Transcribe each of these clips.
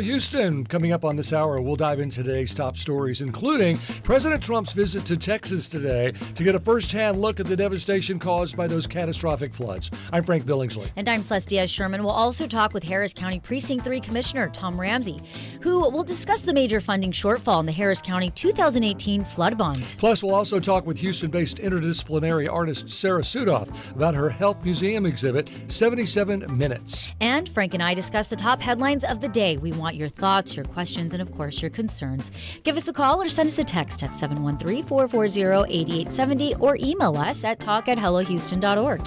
Houston. Coming up on this hour, we'll dive into today's top stories, including President Trump's visit to Texas today to get a first-hand look at the devastation caused by those catastrophic floods. I'm Frank Billingsley. And I'm Celeste Diaz-Sherman. We'll also talk with Harris County Precinct 3 Commissioner Tom Ramsey, who will discuss the major funding shortfall in the Harris County 2018 flood bond. Plus, we'll also talk with Houston-based interdisciplinary artist Sarah Sudhoff about her health museum exhibit, 77 Minutes. And Frank and I discuss the top headlines of the day. We want your thoughts, your questions, and of course your concerns. Give us a call or send us a text at 713-440-8870 or email us at talk@hellohouston.org.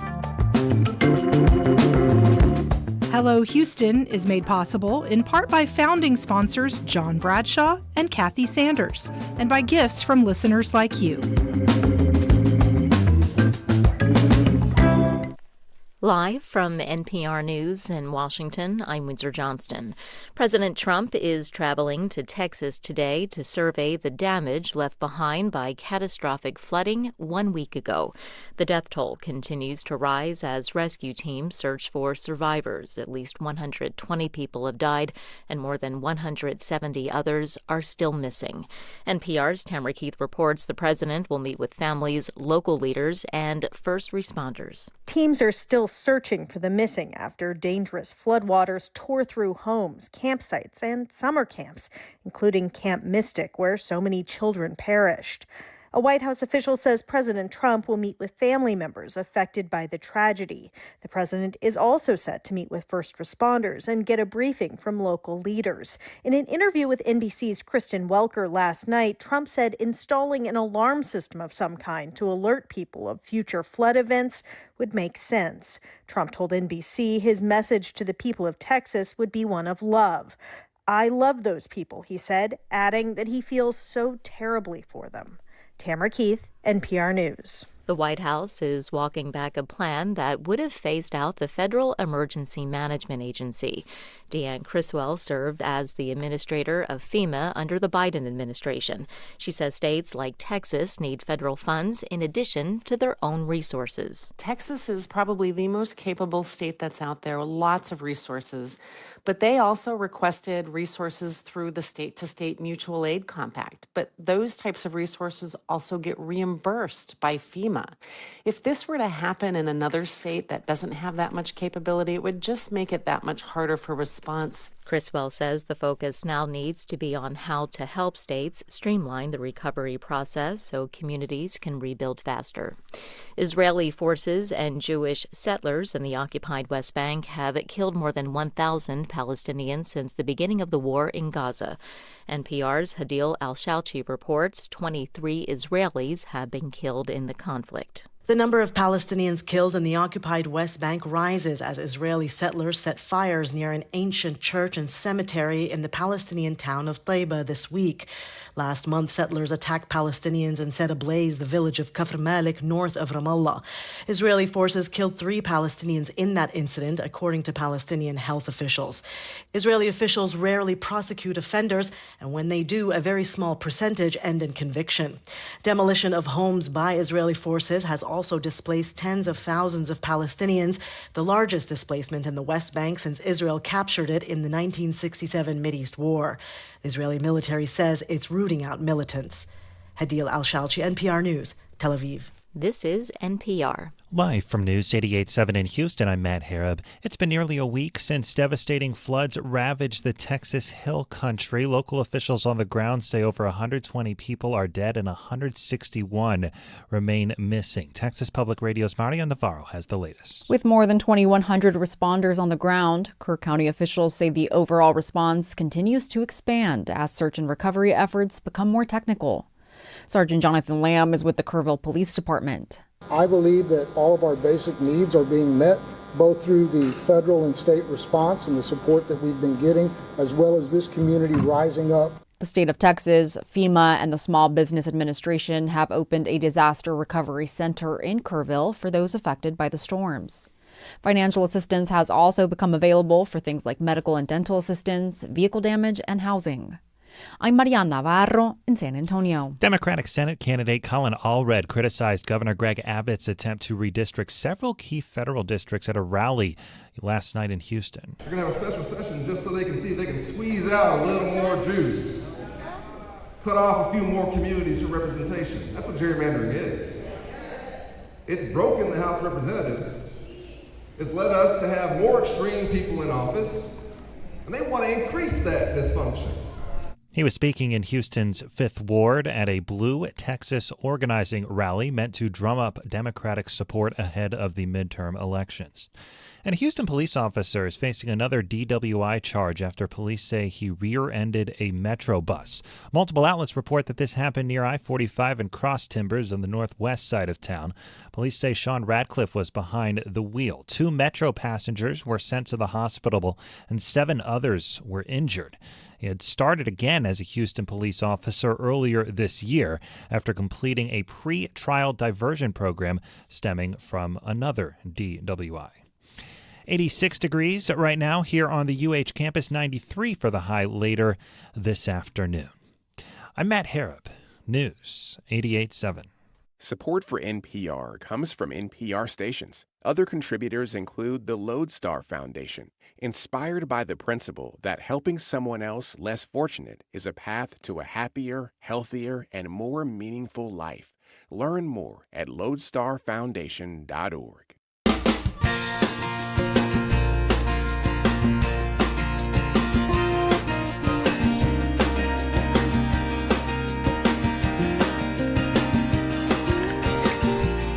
Hello Houston is made possible in part by founding sponsors John Bradshaw and Kathy Sanders, and by gifts from listeners like you. Live from NPR News in Washington, I'm Windsor Johnston. President Trump is traveling to Texas today to survey the damage left behind by catastrophic flooding 1 week ago. The death toll continues to rise as rescue teams search for survivors. At least 120 people have died, and more than 170 others are still missing. NPR's Tamara Keith reports the president will meet with families, local leaders, and first responders. Teams are still searching for the missing after dangerous floodwaters tore through homes, campsites, and summer camps, including Camp Mystic, where so many children perished. A White House official says President Trump will meet with family members affected by the tragedy. The president is also set to meet with first responders and get a briefing from local leaders. In an interview with NBC's Kristen Welker last night, Trump said installing an alarm system of some kind to alert people of future flood events would make sense. Trump told NBC his message to the people of Texas would be one of love. "I love those people," he said, adding that he feels so terribly for them. Tamara Keith, NPR News. The White House is walking back a plan that would have phased out the Federal Emergency Management Agency. Deanne Criswell served as the administrator of FEMA under the Biden administration. She says states like Texas need federal funds in addition to their own resources. Texas is probably the most capable state that's out there, lots of resources. But they also requested resources through the state-to-state mutual aid compact. But those types of resources also get reimbursed by FEMA. If this were to happen in another state that doesn't have that much capability, it would just make it that much harder for response. Criswell says the focus now needs to be on how to help states streamline the recovery process so communities can rebuild faster. Israeli forces and Jewish settlers in the occupied West Bank have killed more than 1,000 Palestinians since the beginning of the war in Gaza. NPR's Hadil Al-Shalchi reports 23 Israelis have been killed in the conflict. The number of Palestinians killed in the occupied West Bank rises as Israeli settlers set fires near an ancient church and cemetery in the Palestinian town of Taiba this week. Last month, settlers attacked Palestinians and set ablaze the village of Kafr Malik north of Ramallah. Israeli forces killed 3 Palestinians in that incident, according to Palestinian health officials. Israeli officials rarely prosecute offenders, and when they do, a very small percentage end in conviction. Demolition of homes by Israeli forces has also displaced tens of thousands of Palestinians, the largest displacement in the West Bank since Israel captured it in the 1967 Mideast War. The Israeli military says it's rooting out militants. Hadil Al-Shalchi, NPR News, Tel Aviv. This is NPR. Live from News 88.7 in Houston, I'm Matt Harab. It's been nearly a week since devastating floods ravaged the Texas Hill Country. Local officials on the ground say over 120 people are dead and 161 remain missing. Texas Public Radio's Maria Navarro has the latest. With more than 2,100 responders on the ground, Kerr County officials say the overall response continues to expand as search and recovery efforts become more technical. Sergeant Jonathan Lamb is with the Kerrville Police Department. I believe that all of our basic needs are being met, both through the federal and state response and the support that we've been getting, as well as this community rising up. The state of Texas, FEMA, and the Small Business Administration have opened a disaster recovery center in Kerrville for those affected by the storms. Financial assistance has also become available for things like medical and dental assistance, vehicle damage, and housing. I'm Mariana Navarro in San Antonio. Democratic Senate candidate Colin Allred criticized Governor Greg Abbott's attempt to redistrict several key federal districts at a rally last night in Houston. We're going to have a special session just so they can see if they can squeeze out a little more juice. Cut off a few more communities for representation. That's what gerrymandering is. It's broken the House of Representatives. It's led us to have more extreme people in office, and they want to increase that dysfunction. He was speaking in Houston's 5th Ward at a Blue Texas organizing rally meant to drum up Democratic support ahead of the midterm elections. And a Houston police officer is facing another DWI charge after police say he rear-ended a Metro bus. Multiple outlets report that this happened near I-45 and Cross Timbers on the northwest side of town. Police say Sean Radcliffe was behind the wheel. 2 Metro passengers were sent to the hospital and 7 others were injured. He had started again as a Houston police officer earlier this year after completing a pre-trial diversion program stemming from another DWI. 86 degrees right now here on the UH campus, 93 for the high later this afternoon. I'm Matt Harrop, News 88.7. Support for NPR comes from NPR stations. Other contributors include the Lodestar Foundation, inspired by the principle that helping someone else less fortunate is a path to a happier, healthier, and more meaningful life. Learn more at lodestarfoundation.org.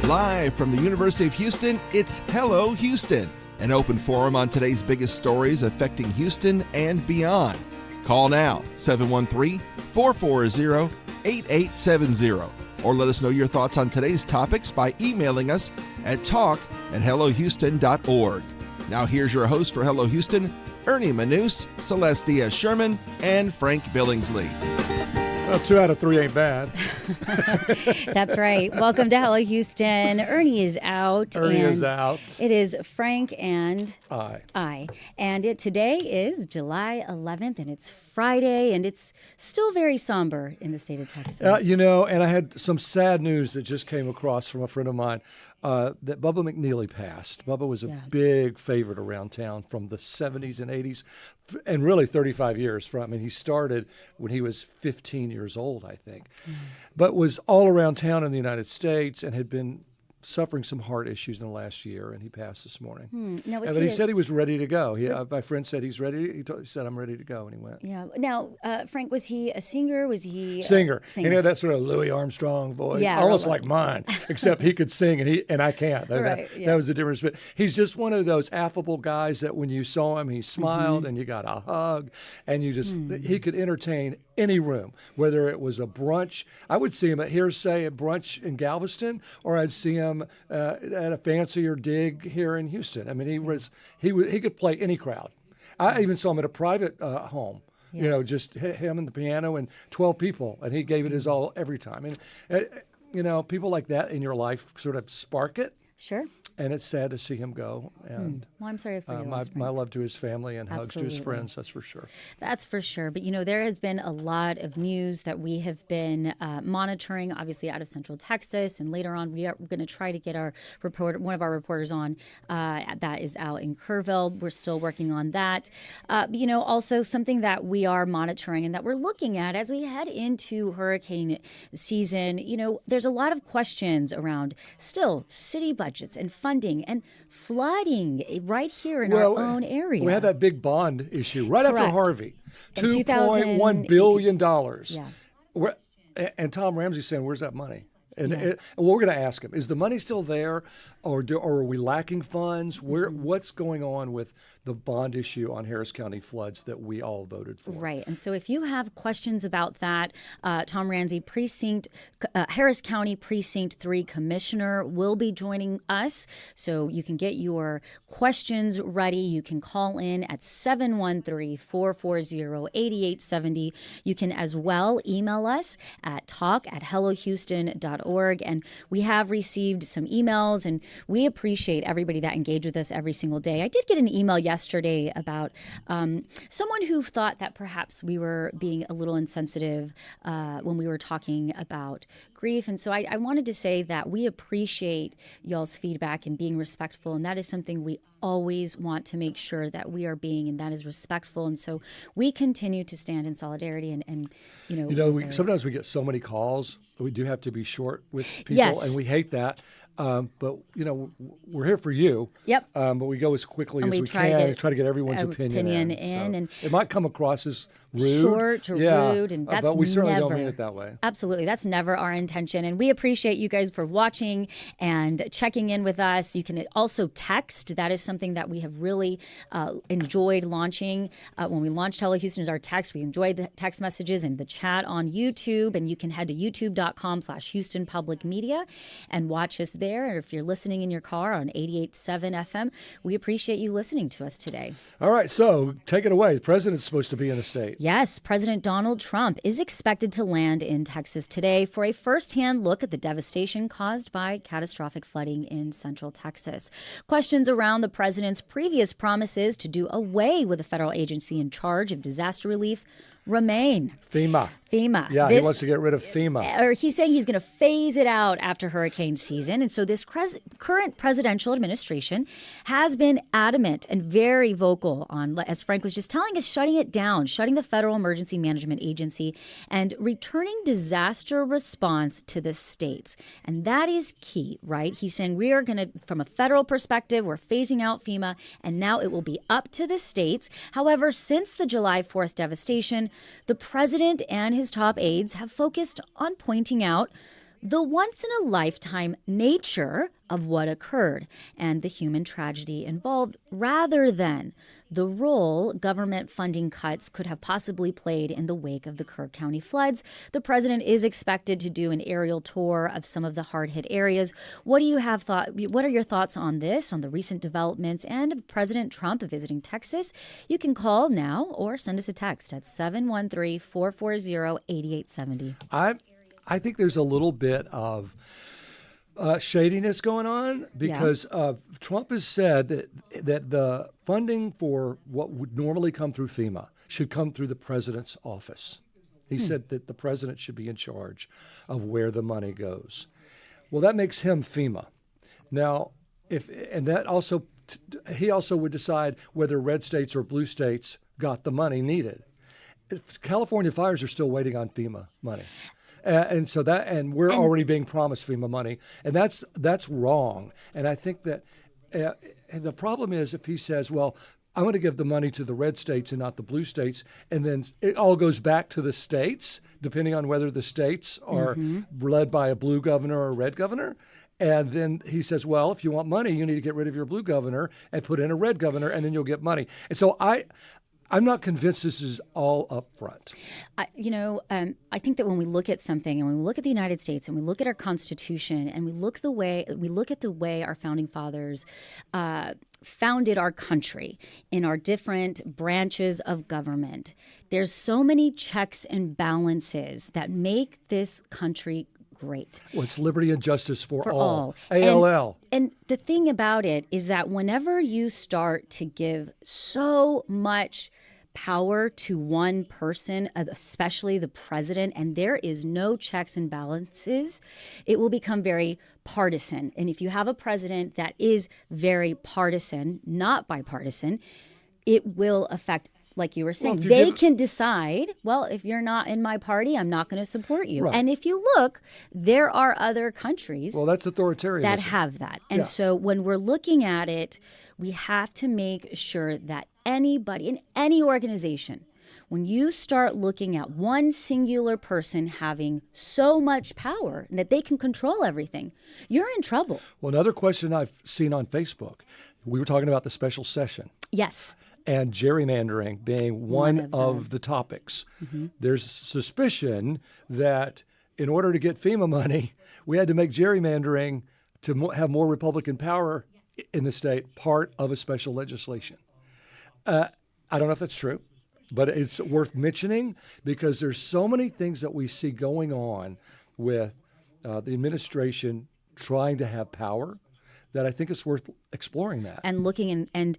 Live from the University of Houston, it's Hello Houston, an open forum on today's biggest stories affecting Houston and beyond. Call now, 713-440-8870, or let us know your thoughts on today's topics by emailing us at talk@hellohouston.org. Now here's your host for Hello Houston, Ernie Manous, Celeste Diaz-Sherman, and Frank Billingsley. Well, 2 out of 3 ain't bad. That's right. Welcome to Hello Houston. Ernie is out. Ernie is out. It is Frank and I. And today is July 11th, and it's Friday, and it's still very somber in the state of Texas. And I had some sad news that just came across from a friend of mine that Bubba McNeely passed. Bubba was a big favorite around town from the 70s and 80s, and really 35 years from. I mean, he started when he was 15 years old, I think, but was all around town in the United States and had been suffering some heart issues in the last year, and he passed this morning. But he said he was ready to go. My friend said he's ready. He said, I'm ready to go, and he went. Yeah. Now, Frank, was he a singer? Was he singer? And he had that sort of Louis Armstrong voice, almost like mine, except he could sing and I can't. That was the difference. But he's just one of those affable guys that when you saw him, he smiled and you got a hug, and you just he could entertain any room, whether it was a brunch. I would see him at Hearsay at brunch in Galveston, or I'd see him at a fancier dig here in Houston. I mean, he could play any crowd. I even saw him at a private home. Just him and the piano and 12 people, and he gave it his all every time. And people like that in your life sort of spark it. Sure. And it's sad to see him go. And well, I'm sorry for your loss, my love to his family and hugs to his friends, that's for sure. That's for sure. But, there has been a lot of news that we have been monitoring, obviously, out of Central Texas. And later on, we're going to try to get one of our reporters on that is out in Kerrville. We're still working on that. Also something that we are monitoring and that we're looking at as we head into hurricane season. There's a lot of questions around still city budgets and funding and flooding right here in our own area. We had that big bond issue right Correct. after Harvey, $2.1 billion. Yeah. And Tom Ramsey saying, where's that money? And we're going to ask him, is the money still there, or are we lacking funds? What's going on with the bond issue on Harris County floods that we all voted for? Right. And so if you have questions about that, Tom Ramsey, Harris County Precinct 3 Commissioner, will be joining us. So you can get your questions ready. You can call in at 713-440-8870. You can as well email us at talk@hellohouston.org. FEMA.org. And we have received some emails, and we appreciate everybody that engaged with us every single day. I did get an email yesterday about someone who thought that perhaps we were being a little insensitive when we were talking about grief. And so I wanted to say that we appreciate y'all's feedback and being respectful, and that is something we always want to make sure that we are being, and that is respectful. And so we continue to stand in solidarity and sometimes we get so many calls. We do have to be short with people, Yes. and we hate that. But we're here for you. Yep. But we go as quickly And as we we try to can. get Try to get everyone's opinion in. and it might come across as rude, short or rude, and that's but we certainly never, don't mean it that way. Absolutely, that's never our intention, and we appreciate you guys for watching and checking in with us. You can also text. That is something that we have really enjoyed launching. When we launched Hello Houston as our text, we enjoyed the text messages and the chat on YouTube, and you can head to youtube.com/Houston Public Media and watch us there. Or if you're listening in your car on 88.7 FM, we appreciate you listening to us today. All right, so take it away. The president's supposed to be in the state. Yes, President Donald Trump is expected to land in Texas today for a firsthand look at the devastation caused by catastrophic flooding in central Texas. Questions around the president's previous promises to do away with the federal agency in charge of disaster relief remain. FEMA. Yeah, he wants to get rid of FEMA. Or he's saying he's going to phase it out after hurricane season. And so this current presidential administration has been adamant and very vocal on, as Frank was just telling us, shutting it down, shutting the Federal Emergency Management Agency and returning disaster response to the states. And that is key, right? He's saying we are going to, from a federal perspective, we're phasing out FEMA, and now it will be up to the states. However, since the July 4th devastation, the president and his top aides have focused on pointing out the once-in-a-lifetime nature of what occurred and the human tragedy involved, rather than the role government funding cuts could have possibly played in the wake of the Kerr County floods. The president is expected to do an aerial tour of some of the hard-hit areas. What are your thoughts on this, on the recent developments, and of President Trump visiting Texas? You can call now or send us a text at 713-440-8870. I think there's a little bit of shadiness going on because Trump has said that the funding for what would normally come through FEMA should come through the president's office. He said that the president should be in charge of where the money goes. Well, that makes him FEMA. Now, he also would decide whether red states or blue states got the money needed. California fires are still waiting on FEMA money. And we're already being promised FEMA money, and that's wrong. And I think that the problem is if he says, well, I'm going to give the money to the red states and not the blue states, and then it all goes back to the states, depending on whether the states are led by a blue governor or a red governor. And then he says, well, if you want money, you need to get rid of your blue governor and put in a red governor, and then you'll get money. And so I'm not convinced this is all up front. I think that when we look at something and when we look at the United States and we look at our Constitution and we look at the way our founding fathers founded our country in our different branches of government, there's so many checks and balances that make this country great. Well, it's liberty and justice for all. ALL. And the thing about it is that whenever you start to give so much power to one person, especially the president, and there is no checks and balances, it will become very partisan. And if you have a president that is very partisan, not bipartisan, it will affect, like you were saying, they can decide, well, if you're not in my party, I'm not going to support you. Right. And if you look, there are other countries that's authoritarianism that have that. And so when we're looking at it, we have to make sure that anybody in any organization, when you start looking at one singular person having so much power that they can control everything, you're in trouble. Well, another question I've seen on Facebook, we were talking about the special session. Yes. And gerrymandering being one of the topics. Mm-hmm. There's suspicion that in order to get FEMA money, we had to make gerrymandering to have more Republican power in the state part of a special legislation. I don't know if that's true, but it's worth mentioning because there's so many things that we see going on with the administration trying to have power, that I think it's worth exploring that. And looking and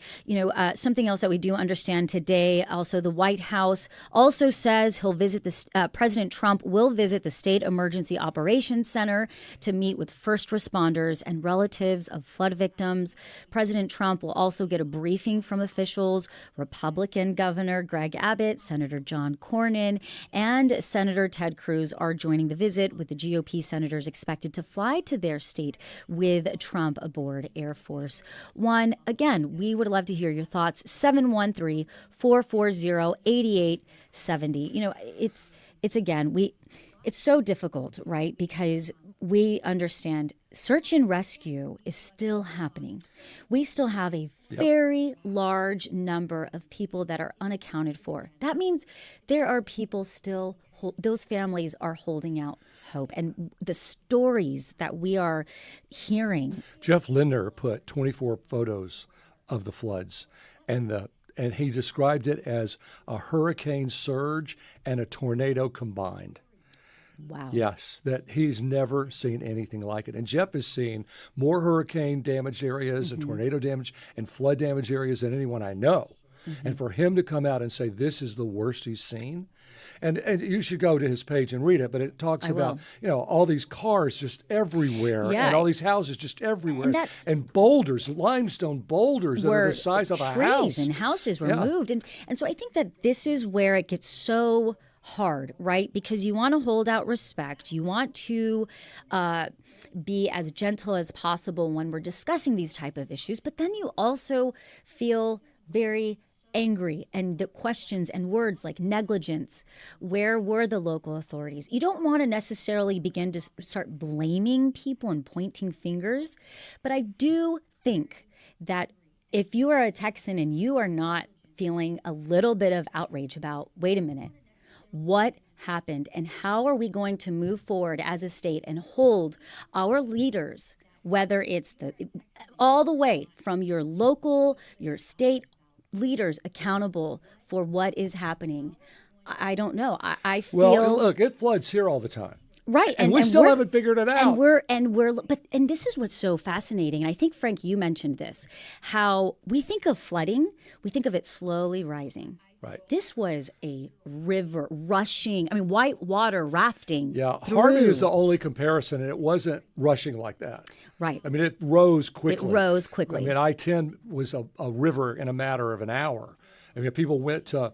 something else that we do understand today, also the White House also says he'll visit President Trump will visit the State Emergency Operations Center to meet with first responders and relatives of flood victims. President Trump will also get a briefing from officials. Republican Governor Greg Abbott, Senator John Cornyn, and Senator Ted Cruz are joining the visit, with the GOP senators expected to fly to their state with Trump aboard Air Force One. Again, we would love to hear your thoughts. 713-440-8870. It's so difficult, right? Because we understand search and rescue is still happening. We still have a very large number of people that are unaccounted for. That means there are people still, those families are holding out hope. And the stories that we are hearing. Jeff Linder put 24 photos of the floods, and he described it as a hurricane surge and a tornado combined. Wow. Yes, that he's never seen anything like it. And Jeff has seen more hurricane damaged areas and tornado damage and flood damage areas than anyone I know. And for him to come out and say this is the worst he's seen, and you should go to his page and read it, but it talks about all these cars just everywhere and all these houses just everywhere, and boulders, limestone boulders that are the size of a house. Trees and houses were moved. And so I think that this is where it gets so hard, right? Because you want to hold out respect. You want to be as gentle as possible when we're discussing these type of issues, but then you also feel very angry, and the questions and words like negligence. Where were the local authorities? You don't want to necessarily begin to start blaming people and pointing fingers, but I do think that if you are a Texan and you are not feeling a little bit of outrage about, wait a minute, what happened and how are we going to move forward as a state and hold our leaders, whether it's all the way from your local, your state leaders, accountable for what is happening. I don't know. I feel. Well, look, it floods here all the time. Right. And we still haven't figured it out. And this is what's so fascinating. And I think, Frank, you mentioned this, how we think of flooding, we think of it slowly rising. Right. This was a river rushing, white water rafting. Yeah, through. Harvey is the only comparison, and it wasn't rushing like that. Right. It rose quickly. I-10 was a river in a matter of an hour. People went to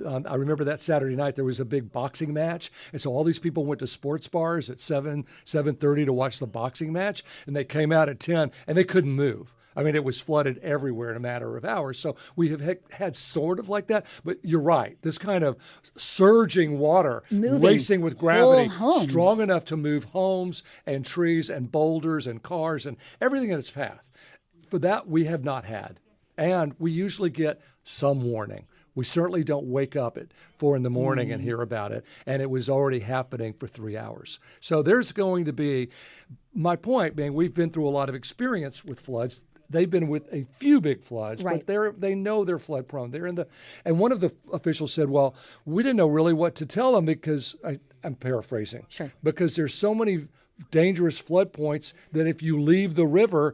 I remember that Saturday night there was a big boxing match, and so all these people went to sports bars at 7:30 to watch the boxing match, and they came out at 10, and they couldn't move. It was flooded everywhere in a matter of hours. So we have had sort of like that. But you're right. This kind of surging water, racing with gravity, strong enough to move homes and trees and boulders and cars and everything in its path. For that, we have not had. And we usually get some warning. We certainly don't wake up at 4 a.m. and hear about it. And it was already happening for 3 hours. So there's going to be, my point being, we've been through a lot of experience with floods. They've been with a few big floods, right. but they know they're flood prone. And one of the officials said, well, we didn't know really what to tell them because, I'm paraphrasing, because there's so many dangerous flood points that if you leave the river,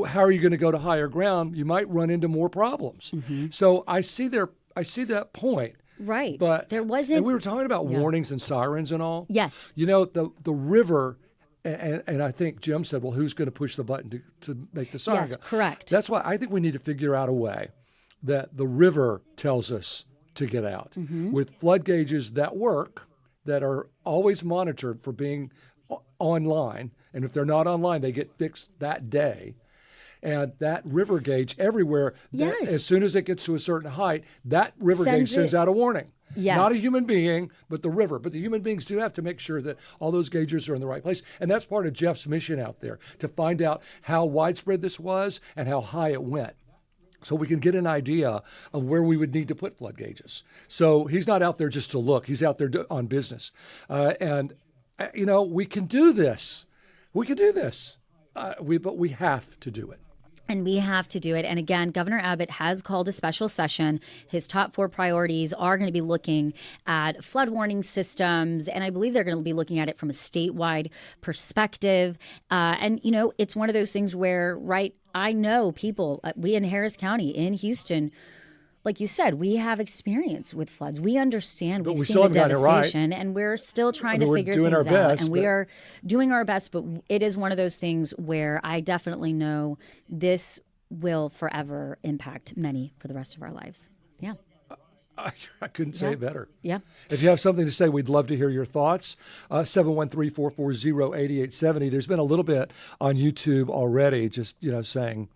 how are you going to go to higher ground? You might run into more problems. So I see that point. Right. But there wasn't. And we were talking about warnings and sirens and all. Yes. The river. And I think Jim said, well, who's going to push the button to make the siren Yes, go? correct. That's why I think we need to figure out a way that the river tells us to get out with flood gauges that work, that are always monitored for being online. And if they're not online, they get fixed that day. And that river gauge everywhere, as soon as it gets to a certain height, that river gauge sends out a warning. Yes. Not a human being, but the river. But the human beings do have to make sure that all those gauges are in the right place. And that's part of Jeff's mission out there, to find out how widespread this was and how high it went, so we can get an idea of where we would need to put flood gauges. So he's not out there just to look. He's out there on business. And we can do this. We can do this. But we have to do it. And we have to do it. And again, Governor Abbott has called a special session. His top 4 priorities are going to be looking at flood warning systems. And I believe they're going to be looking at it from a statewide perspective. And, it's one of those things where, I know people, we in Harris County, in Houston, like you said, we have experience with floods. We understand. We've seen the devastation, and we're still trying to figure things out. And we are doing our best, but it is one of those things where I definitely know this will forever impact many for the rest of our lives. Yeah. I couldn't say it better. Yeah. If you have something to say, we'd love to hear your thoughts. 713-440-8870. There's been a little bit on YouTube already, just, saying,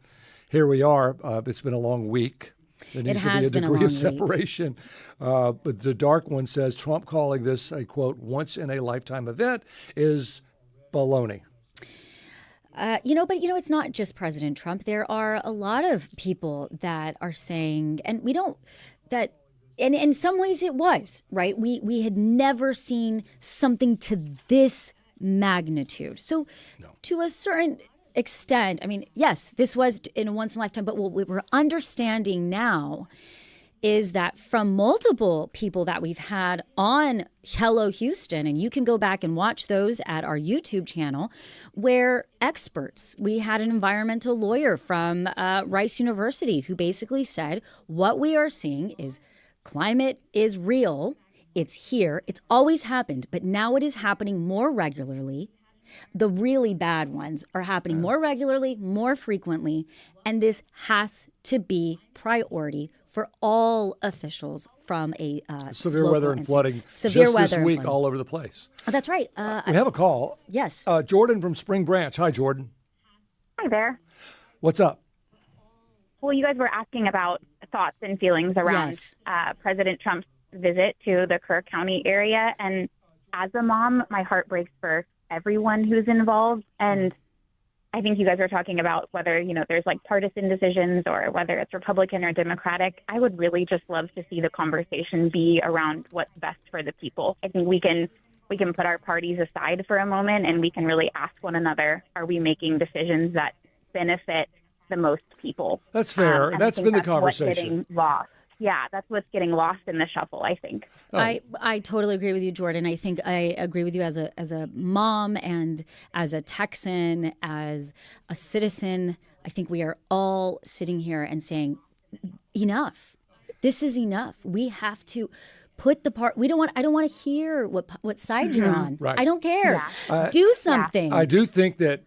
here we are. It's been a long week. There needs to be a degree of separation. But the dark one says Trump calling this a, quote, once-in-a-lifetime event is baloney. But it's not just President Trump. There are a lot of people that are saying, and we don't, that, and in some ways it was, right? We had never seen something to this magnitude. So to a certain extent, yes, this was in a once in a lifetime, but what we're understanding now is that from multiple people that we've had on Hello Houston, and you can go back and watch those at our YouTube channel, where experts, we had an environmental lawyer from Rice University who basically said, what we are seeing is climate is real, it's here, it's always happened, but now it is happening more regularly. The really bad ones are happening more regularly, more frequently, and this has to be priority for all officials from a severe weather and flooding severe just weather this week all over the place. Oh, that's right. We have a call. Yes. Jordan from Spring Branch. Hi, Jordan. Hi there. What's up? Well, you guys were asking about thoughts and feelings around President Trump's visit to the Kerr County area. And as a mom, my heart breaks for everyone who's involved. And I think you guys are talking about whether, there's like partisan decisions or whether it's Republican or Democratic. I would really just love to see the conversation be around what's best for the people. I think we can put our parties aside for a moment and we can really ask one another, are we making decisions that benefit the most people? That's fair. That's been the conversation. What's getting lost. Yeah, that's what's getting lost in the shuffle, I think. Oh. I totally agree with you, Jordan. I think I agree with you as a mom and as a Texan, as a citizen. I think we are all sitting here and saying, enough. This is enough. We have to put the part. I don't want to hear what side you're on. Right. I don't care. Do something. I do think that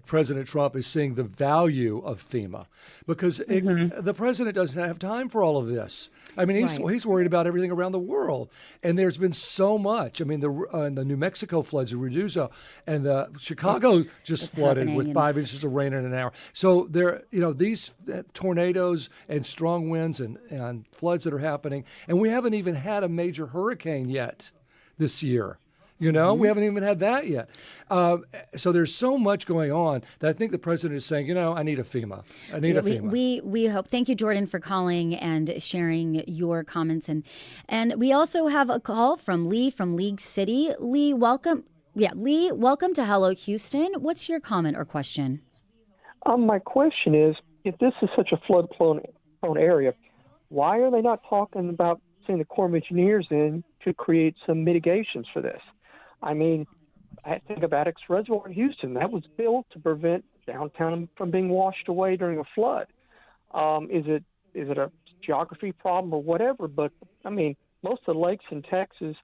President Trump is seeing the value of FEMA because the president doesn't have time for all of this. He's worried about everything around the world, and there's been so much. The New Mexico floods, the Reduzo, and the Chicago just flooded with 5 inches of rain in an hour. So these tornadoes and strong winds and floods that are happening, and we haven't even had a major hurricane yet this year. We haven't even had that yet. So there's so much going on that I think the president is saying, I need a FEMA. I need a FEMA. We hope. Thank you, Jordan, for calling and sharing your comments. And we also have a call from Lee from League City. Lee, welcome. Yeah, Lee, welcome to Hello Houston. What's your comment or question? My question is, if this is such a flood-prone area, why are they not talking about sending the Corps of Engineers in to create some mitigations for this? I think of Addicts Reservoir in Houston. That was built to prevent downtown from being washed away during a flood. Is it a geography problem or whatever? But, most of the lakes in Texas,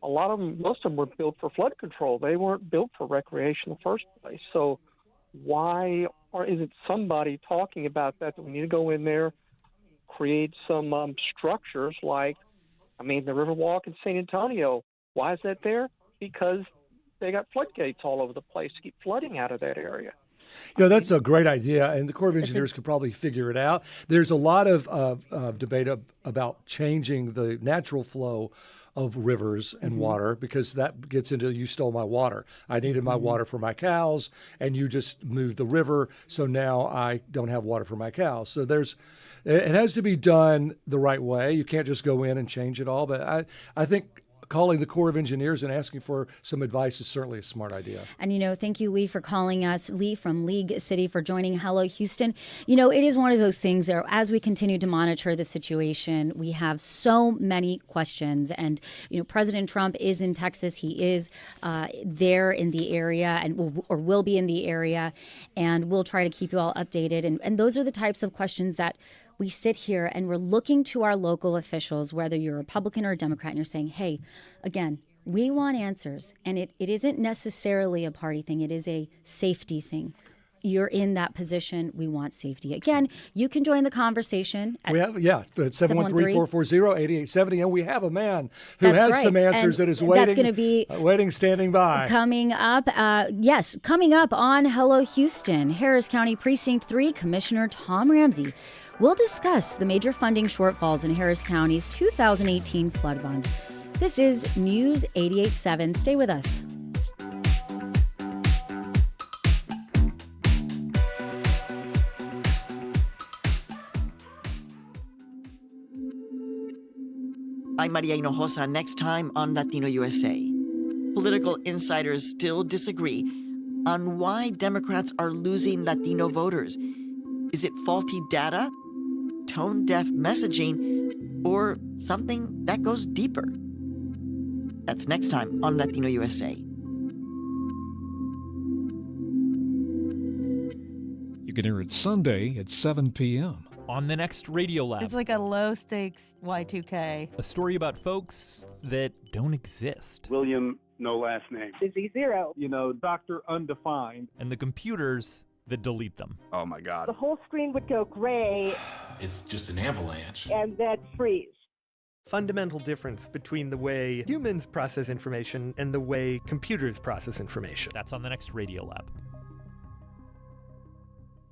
most of them were built for flood control. They weren't built for recreation in the first place. So why, or is it somebody talking about that we need to go in there, create some structures like, the Riverwalk in San Antonio? Why is that there? Because they got floodgates all over the place to keep flooding out of that area. That's a great idea, and the Corps of Engineers could probably figure it out. There's a lot of debate about changing the natural flow of rivers and water, because that gets into you stole my water. I needed my water for my cows, and you just moved the river, so now I don't have water for my cows. So it has to be done the right way. You can't just go in and change it all. But I think calling the Corps of Engineers and asking for some advice is certainly a smart idea. And, thank you, Lee, for calling us. Lee from League City for joining Hello Houston. It is one of those things that as we continue to monitor the situation, we have so many questions. And, President Trump is in Texas. He is there in the area or will be in the area. And we'll try to keep you all updated. And those are the types of questions that we sit here and we're looking to our local officials, whether you're a Republican or a Democrat, and you're saying, hey, again, we want answers. And it isn't necessarily a party thing. It is a safety thing. You're in that position. We want safety. Again, you can join the conversation. We have, 713-440-8870. And we have a man who has some answers that is waiting. That's going to be standing by. Coming up, coming up on Hello Houston, Harris County Precinct 3 Commissioner Tom Ramsey. We'll discuss the major funding shortfalls in Harris County's 2018 flood bond. This is News 88.7. Stay with us. I'm Maria Hinojosa. Next time on Latino USA. Political insiders still disagree on why Democrats are losing Latino voters. Is it faulty data, tone-deaf messaging, or something that goes deeper? That's next time on Latino USA. You can hear it Sunday at 7 p.m. on the next Radio Lab. It's like a low-stakes Y2K. A story about folks that don't exist. William, no last name. Busy Zero. Dr. Undefined. And the computers that delete them. Oh my God. The whole screen would go gray. It's just an avalanche. And then freeze. Fundamental difference between the way humans process information and the way computers process information. That's on the next Radio Lab.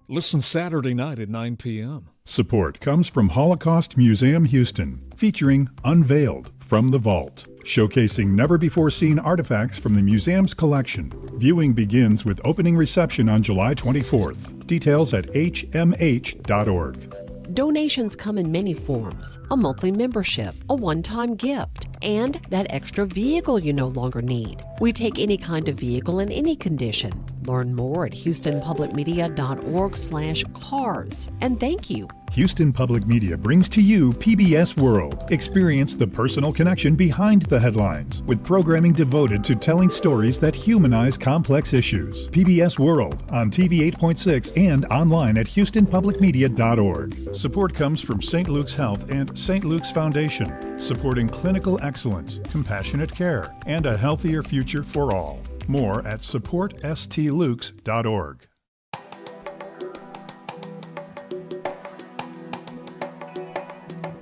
Listen Saturday night at 9 p.m. Support comes from Holocaust Museum Houston, featuring Unveiled from the Vault, showcasing never-before-seen artifacts from the museum's collection. Viewing begins with opening reception on July 24th. Details at hmh.org. Donations come in many forms: a monthly membership, a one-time gift, and that extra vehicle you no longer need. We take any kind of vehicle in any condition. Learn more at houstonpublicmedia.org/cars. And thank you. Houston Public Media brings to you PBS World. Experience the personal connection behind the headlines with programming devoted to telling stories that humanize complex issues. PBS World on TV 8.6 and online at houstonpublicmedia.org. Support comes from St. Luke's Health and St. Luke's Foundation, supporting clinical excellence, compassionate care, and a healthier future for all. More at supportstlukes.org.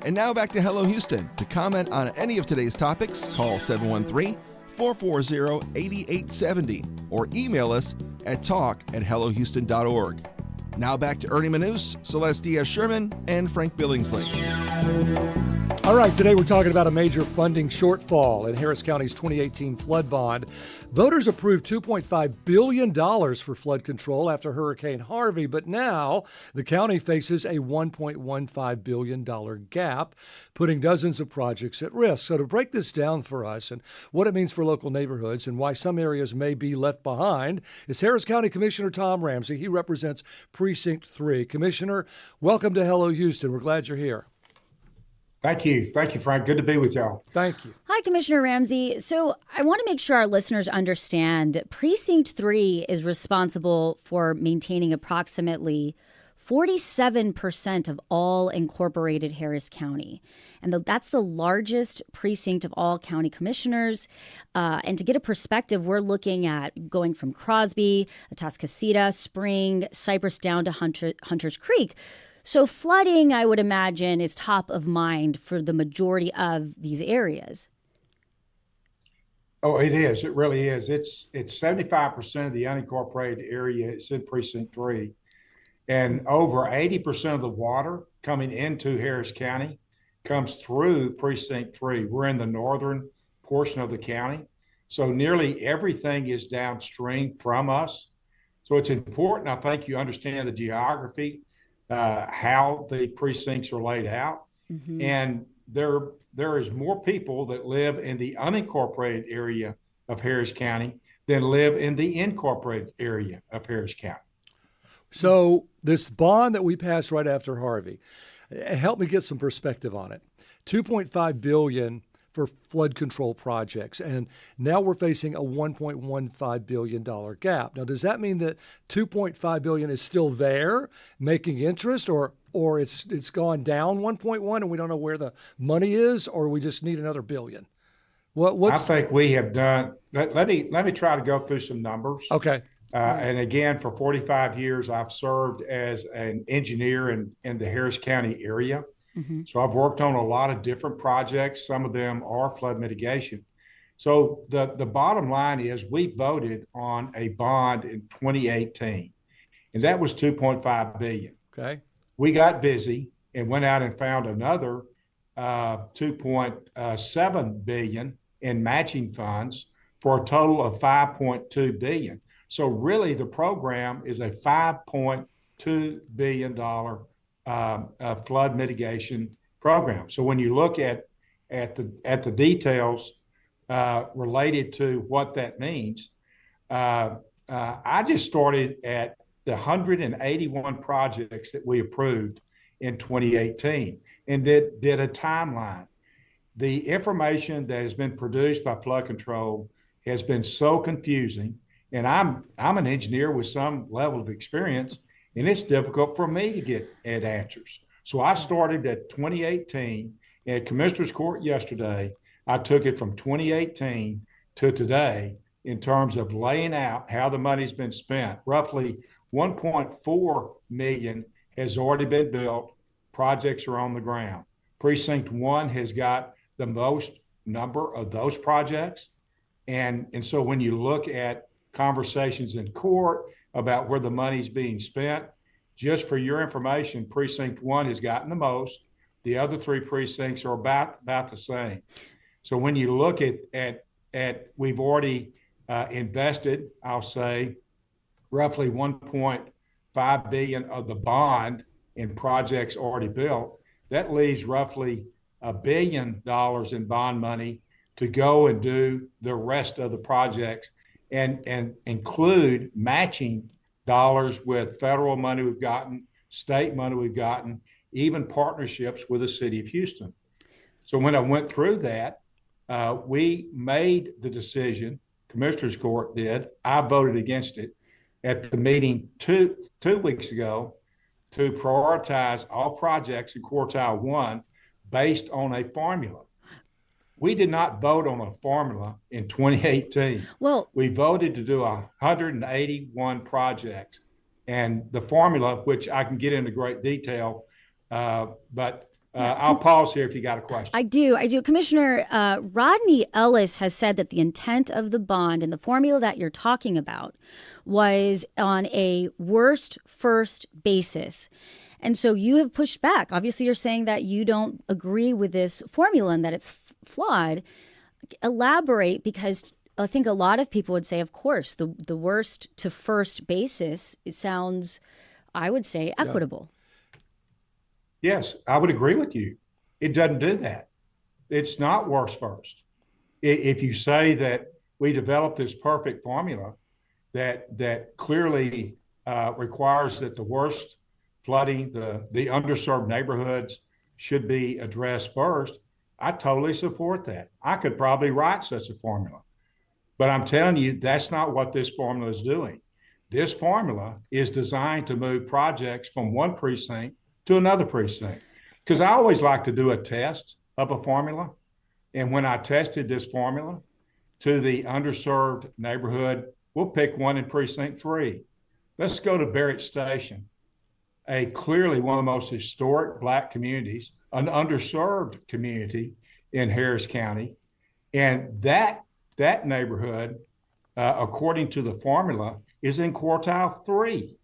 And now back to Hello Houston. To comment on any of today's topics, call 713-440-8870 or email us at talk@hellohouston.org. Now back to Ernie Manous, Celeste Diaz-Sherman, and Frank Billingsley. All right, today we're talking about a major funding shortfall in Harris County's 2018 flood bond. Voters approved $2.5 billion for flood control after Hurricane Harvey, but now the county faces a $1.15 billion gap, putting dozens of projects at risk. So to break this down for us and what it means for local neighborhoods and why some areas may be left behind is Harris County Commissioner Tom Ramsey. He represents Precinct 3. Commissioner, welcome to Hello Houston. We're glad you're here. Thank you. Thank you, Frank. Good to be with y'all. Thank you. Hi, Commissioner Ramsey. So I want to make sure our listeners understand Precinct 3 is responsible for maintaining approximately 47% of all incorporated Harris County. And that's the largest precinct of all county commissioners. And to get a perspective, we're looking at going from Crosby, Atascocita, Spring, Cypress down to Hunter's Creek. So flooding, I would imagine, is top of mind for the majority of these areas. Oh, it is. It really is. It's 75% of the unincorporated area is in Precinct 3. And over 80% of the water coming into Harris County comes through Precinct 3. We're in the northern portion of the county. So nearly everything is downstream from us. So it's important, I think, you understand the geography, how the precincts are laid out. Mm-hmm. And there is more people that live in the unincorporated area of Harris County than live in the incorporated area of Harris County. So this bond that we passed right after Harvey, help me get some perspective on it. $2.5 billion for flood control projects, and now we're facing a $1.15 billion gap. Now, does that mean that $2.5 billion is still there, making interest, or it's gone down 1.1 and we don't know where the money is, or we just need another billion? I think we have done. Let me try to go through some numbers. Okay. And again, for 45 years, I've served as an engineer in the Harris County area. Mm-hmm. So I've worked on a lot of different projects. Some of them are flood mitigation. So the bottom line is we voted on a bond in 2018, and that was $2.5 billion. Okay. We got busy and went out and found another $2.7 billion in matching funds for a total of $5.2 billion. So really the program is a $5.2 billion flood mitigation program. So when you look at the details related to what that means, I just started at the 181 projects that we approved in 2018 and did a timeline. The information that has been produced by flood control has been so confusing, and I'm an engineer with some level of experience, and it's difficult for me to get at answers. So I started at 2018 at Commissioner's Court yesterday. I took it from 2018 to today in terms of laying out how the money's been spent. Roughly 1.4 million has already been built. Projects are on the ground. Precinct 1 has got the most number of those projects. And so when you look at conversations in court about where the money's being spent, just for your information, Precinct 1 has gotten the most. The other 3 precincts are about the same. So when you look at we've already invested, I'll say, roughly $1.5 billion of the bond in projects already built. That leaves roughly $1 billion in bond money to go and do the rest of the projects and include matching dollars with federal money we've gotten, state money we've gotten, even partnerships with the city of Houston. So when I went through that, we made the decision, Commissioner's Court did, I voted against it at the meeting two weeks ago, to prioritize all projects in quartile 1 based on a formula. We did not vote on a formula in 2018. Well, we voted to do 181 projects, and the formula, which I can get into great detail, but I'll pause here if you got a question. I do. Commissioner, Rodney Ellis has said that the intent of the bond and the formula that you're talking about was on a worst first basis. And so you have pushed back. Obviously, you're saying that you don't agree with this formula and that it's flawed. Elaborate, because I think a lot of people would say, of course, the worst to first basis, it sounds, I would say, equitable. Yes, I would agree with you. It doesn't do that. It's not worst first. If you say that we developed this perfect formula that clearly requires that the worst flooding, the underserved neighborhoods should be addressed first, I totally support that. I could probably write such a formula. But I'm telling you, that's not what this formula is doing. This formula is designed to move projects from one precinct to another precinct. Because I always like to do a test of a formula. And when I tested this formula to the underserved neighborhood, we'll pick one in Precinct 3. Let's go to Barrett Station, clearly one of the most historic Black communities, an underserved community in Harris County. And that neighborhood, according to the formula, is in quartile 3,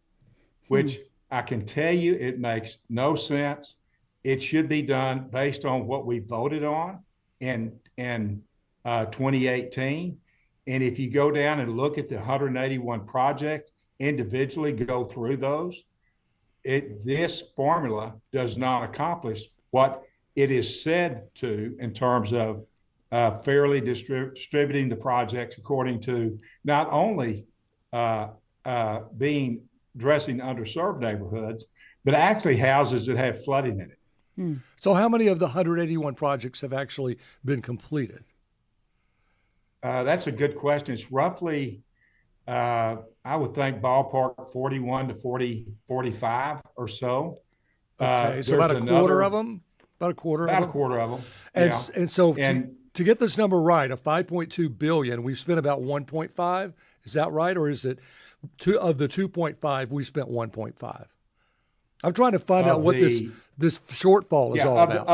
which I can tell you it makes no sense. It should be done based on what we voted on in 2018. And if you go down and look at the 181 projects, individually go through those, this formula does not accomplish what it is said to, in terms of fairly distributing the projects according to not only addressing underserved neighborhoods, but actually houses that have flooding in it. So how many of the 181 projects have actually been completed? That's a good question. It's roughly, I would think ballpark 41 to 45 or so. Okay, so about a quarter of them? About a quarter of them? And, yeah. and so to get this number right, of 5.2 billion, we've spent about 1.5. Is that right? Or is it of the 2.5, we spent 1.5? I'm trying to find out what this shortfall is all about.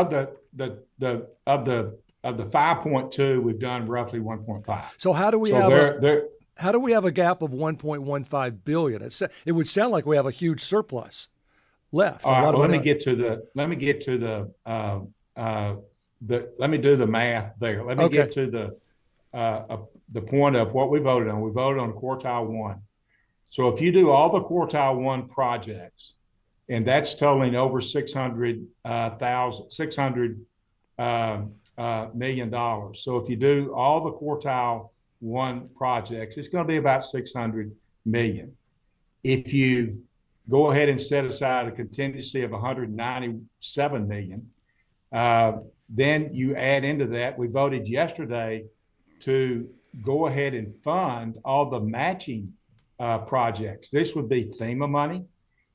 Of the 5.2, we've done roughly 1.5. So how do we how do we have a gap of 1.15 billion? It would sound like we have a huge surplus left. All right, let me do the math there. Let me get to the point of what we voted on. We voted on quartile 1. So if you do all the quartile 1 projects, and that's totaling over $600 million. So if you do all the quartile 1 projects, it's going to be about $600 million. If you go ahead and set aside a contingency of $197 million, then you add into that, we voted yesterday to go ahead and fund all the matching projects. This would be FEMA money,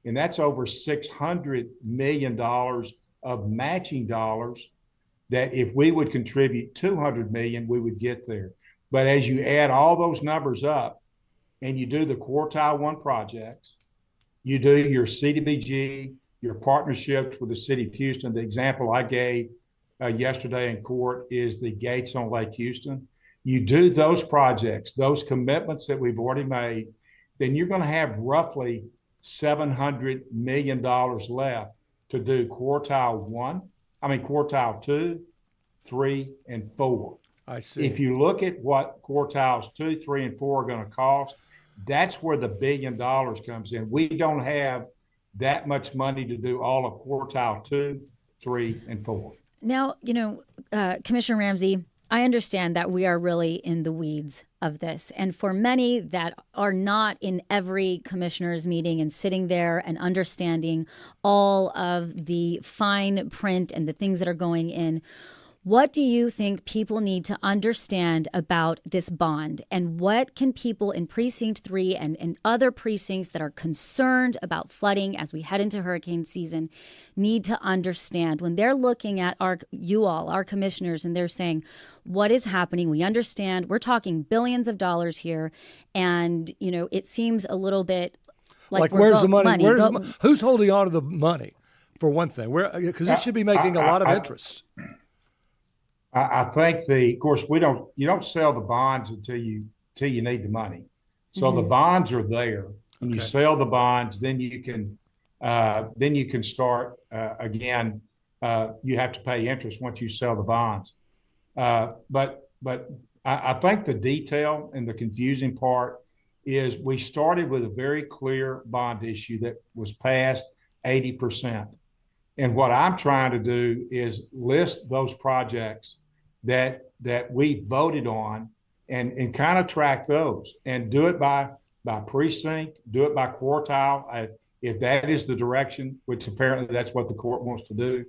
and that's over $600 million of matching dollars that if we would contribute $200 million, we would get there. But as you add all those numbers up and you do the quartile 1 projects, you do your CDBG, your partnerships with the city of Houston. The example I gave yesterday in court is the gates on Lake Houston. You do those projects, those commitments that we've already made, then you're going to have roughly $700 million left to do quartile 2, 3, and 4. I see. If you look at what quartiles 2, 3, and 4 are going to cost, that's where the $1 billion comes in. We don't have that much money to do all of quartile 2, 3, and 4. Now, Commissioner Ramsey, I understand that we are really in the weeds of this. And for many that are not in every commissioner's meeting and sitting there and understanding all of the fine print and the things that are going in, what do you think people need to understand about this bond? And what can people in Precinct 3 and other precincts that are concerned about flooding as we head into hurricane season need to understand when they're looking at our commissioners, and they're saying, what is happening? We understand we're talking billions of dollars here. And, it seems a little bit like where's the money? Who's holding on to the money, for one thing? Because it should be making a lot of interest. I think of course, you don't sell the bonds until you need the money. So the bonds are there. When you sell the bonds, then you can start again. You have to pay interest once you sell the bonds. But I think the detail and the confusing part is we started with a very clear bond issue that was passed 80%. And what I'm trying to do is list those projects that we voted on and kind of track those and do it by precinct, do it by quartile. If that is the direction, which apparently that's what the court wants to do,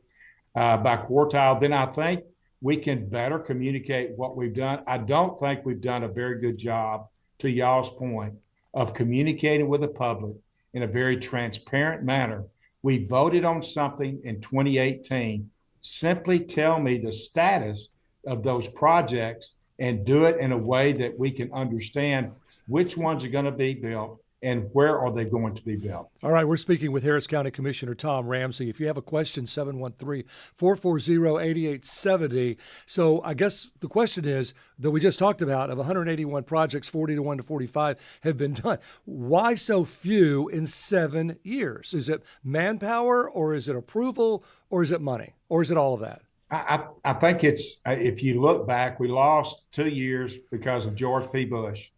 by quartile, then I think we can better communicate what we've done. I don't think we've done a very good job, to y'all's point, of communicating with the public in a very transparent manner. We voted on something in 2018. Simply tell me the status of those projects and do it in a way that we can understand which ones are going to be built and where are they going to be built. All right, we're speaking with Harris County Commissioner Tom Ramsey. If you have a question, 713-440-8870. So I guess the question is that we just talked about, of 181 projects, 41 to 45 have been done. Why so few in 7 years? Is it manpower, or is it approval, or is it money, or is it all of that? I think it's, if you look back, we lost 2 years because of George P. Bush.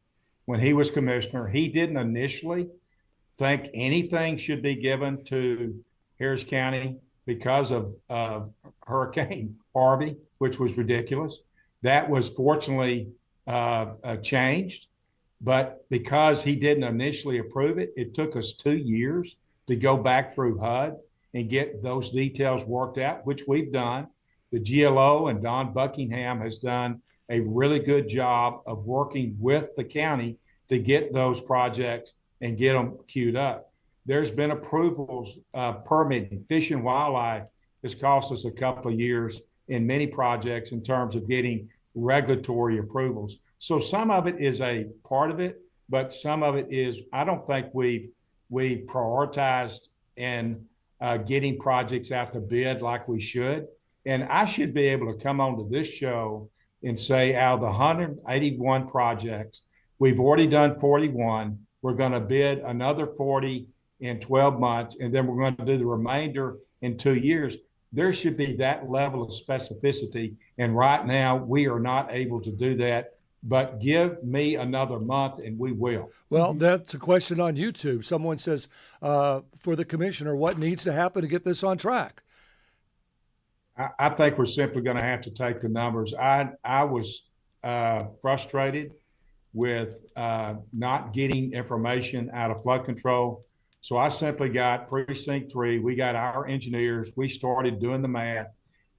When he was commissioner, he didn't initially think anything should be given to Harris County because of Hurricane Harvey, which was ridiculous. That was fortunately changed, but because he didn't initially approve it, it took us 2 years to go back through HUD and get those details worked out, which we've done. The GLO and Don Buckingham has done a really good job of working with the county to get those projects and get them queued up. There's been approvals, permitting. Fish and Wildlife has cost us a couple of years in many projects in terms of getting regulatory approvals. So some of it is a part of it, but some of it is, I don't think we've prioritized in getting projects out to bid like we should. And I should be able to come onto this show and say, out of the 181 projects, we've already done 41. We're going to bid another 40 in 12 months, and then we're going to do the remainder in 2 years. There should be that level of specificity. And right now, we are not able to do that. But give me another month and we will. Well, that's a question on YouTube. Someone says, for the commissioner, what needs to happen to get this on track? I think we're simply going to have to take the numbers. I was frustrated with not getting information out of flood control. So I simply got Precinct 3. We got our engineers. We started doing the math.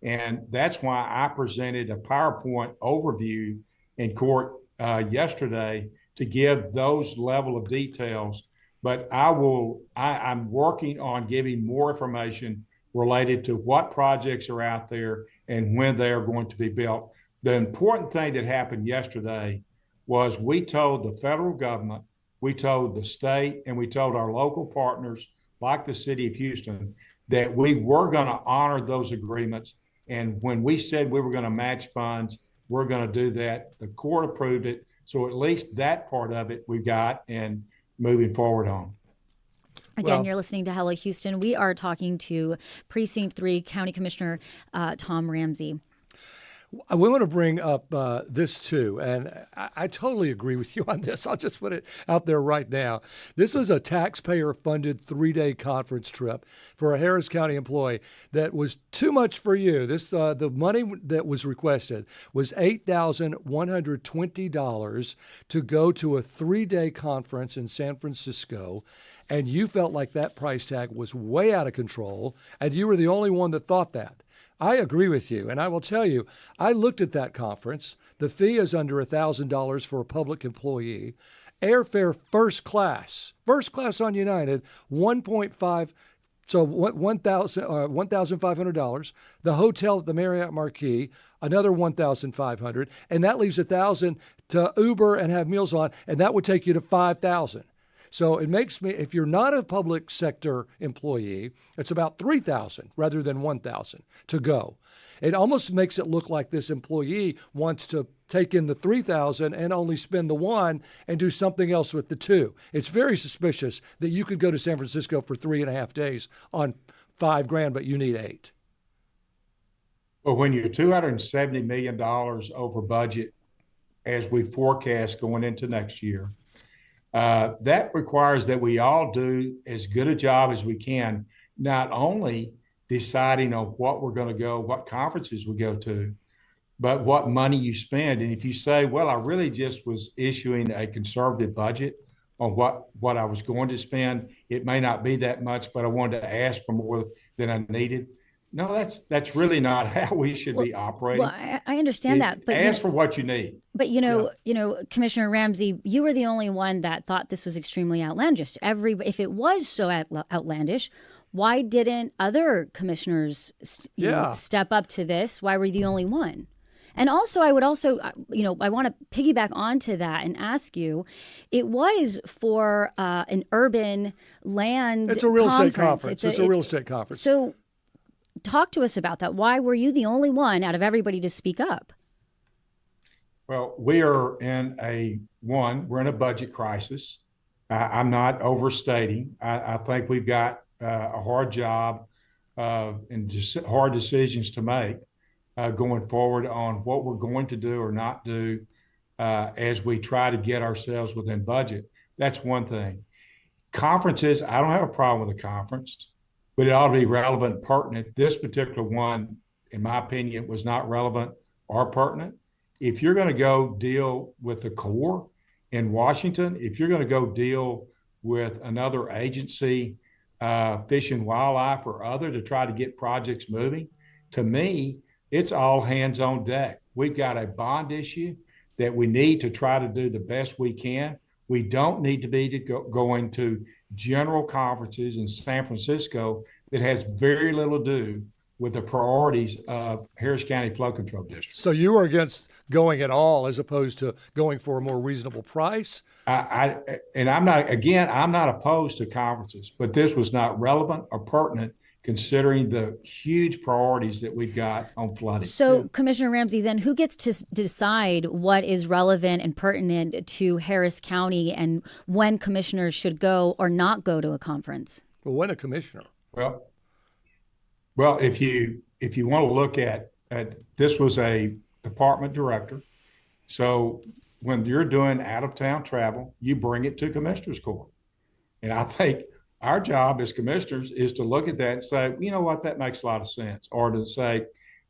And that's why I presented a PowerPoint overview in court yesterday to give those level of details. But I'm working on giving more information related to what projects are out there and when they are going to be built. The important thing that happened yesterday was we told the federal government, we told the state, and we told our local partners like the city of Houston that we were going to honor those agreements. And when we said we were going to match funds, we're going to do that. The court approved it. So at least that part of it we got and moving forward on. Again, you're listening to Hello Houston. We are talking to Precinct 3 County Commissioner Tom Ramsey. We want to bring up this too, and I totally agree with you on this. I'll just put it out there right now. This was a taxpayer-funded 3-day conference trip for a Harris County employee that was too much for you. The money that was requested was $8,120 to go to a 3-day conference in San Francisco, and you felt like that price tag was way out of control, and you were the only one that thought that. I agree with you, and I will tell you, I looked at that conference. The fee is under $1,000 for a public employee. Airfare first class on United, 1.5, so $1,500. The hotel at the Marriott Marquis, another $1,500, and that leaves $1,000 to Uber and have meals on, and that would take you to $5,000. So it makes me, if you're not a public sector employee, it's about $3,000 rather than $1,000 to go. It almost makes it look like this employee wants to take in the $3,000 and only spend the $1,000 and do something else with the $2,000. It's very suspicious that you could go to San Francisco for 3.5 days on $5,000, but you need $8,000. Well, when you're $270 million over budget, as we forecast going into next year, that requires that we all do as good a job as we can, not only deciding on what we're going to go, what conferences we go to, but what money you spend. And if you say, well, I really just was issuing a conservative budget on what I was going to spend, it may not be that much, but I wanted to ask for more than I needed. No, that's really not how we should be operating. Well, I understand that, but ask for what you need. But Commissioner Ramsey, you were the only one that thought this was extremely outlandish. If it was so outlandish, why didn't other commissioners step up to this? Why were you the only one? And also, I would also, I want to piggyback onto that and ask you, it was for an urban land It's a real estate conference. It's a real estate conference. So talk to us about that. Why were you the only one out of everybody to speak up? Well, we're in a budget crisis. I'm not overstating. I think we've got a hard job and just hard decisions to make going forward on what we're going to do or not do as we try to get ourselves within budget. That's one thing. Conferences, I don't have a problem with a conference. but it ought to be relevant and pertinent. This particular one, in my opinion, was not relevant or pertinent. If you're going to go deal with the Corps in Washington, if you're going to go deal with another agency, Fish and Wildlife or other, to try to get projects moving, to me, it's all hands on deck. We've got a bond issue that we need to try to do the best we can. We don't need to be going to general conferences in San Francisco that has very little to do with the priorities of Harris County Flood Control District. So you are against going at all as opposed to going for a more reasonable price? I'm not opposed to conferences, but this was not relevant or pertinent considering the huge priorities that we've got on flooding. So, Commissioner Ramsey, then who gets to decide what is relevant and pertinent to Harris County and when commissioners should go or not go to a conference? Well, when a commissioner? Well, if you want to look at this was a department director. So when you're doing out-of-town travel, you bring it to Commissioners Court. And I think our job as commissioners is to look at that and say, you know what, that makes a lot of sense. Or to say,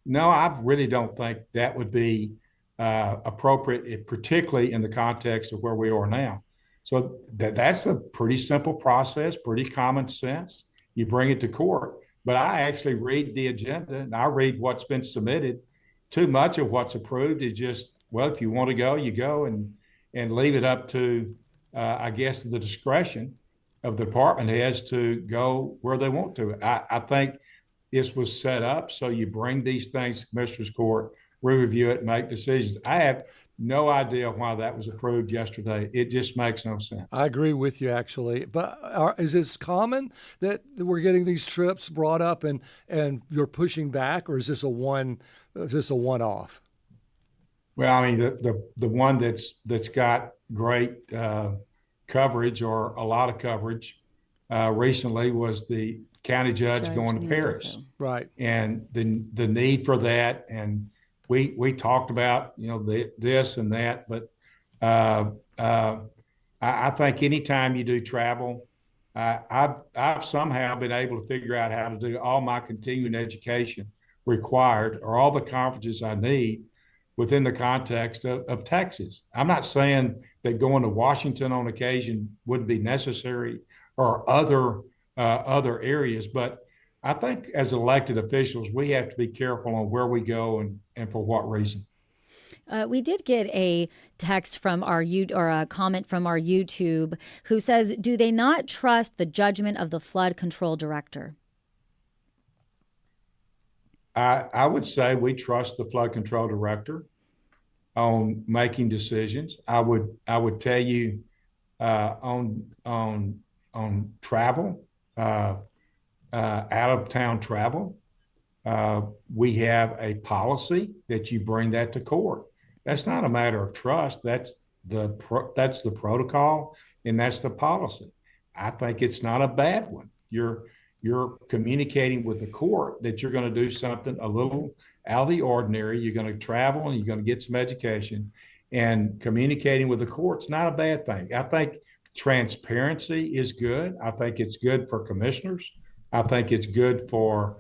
no, I really don't think that would be appropriate, particularly in the context of where we are now. So that's a pretty simple process, pretty common sense. You bring it to court. But I actually read the agenda and I read what's been submitted. Too much of what's approved is just, well, if you want to go, you go, and leave it up to, I guess, the discretion of the department heads to go where they want to. I think this was set up so you bring these things to Commissioners Court, we review it, and make decisions. I have no idea why that was approved yesterday. It just makes no sense. I agree with you, actually. But is this common that we're getting these trips brought up and you're pushing back, or is this a one-off? Well, I mean, the one that's got great coverage or a lot of coverage recently was the county judge going to Paris, right? And the need for that, and we talked about this and that, but I think anytime you do travel, I've somehow been able to figure out how to do all my continuing education required or all the conferences I need within the context of Texas. I'm not saying that going to Washington on occasion wouldn't be necessary or other areas, but I think as elected officials, we have to be careful on where we go and for what reason. We did get a text from a comment from our YouTube who says, do they not trust the judgment of the flood control director? I would say we trust the flood control director on making decisions. I would tell you on travel, out of town travel, we have a policy that you bring that to court. That's not a matter of trust. That's the protocol, and that's the policy. I think it's not a bad one. You're communicating with the court that you're going to do something a little out of the ordinary. You're going to travel and you're going to get some education, and communicating with the court's not a bad thing. I think transparency is good. I think it's good for commissioners. I think it's good for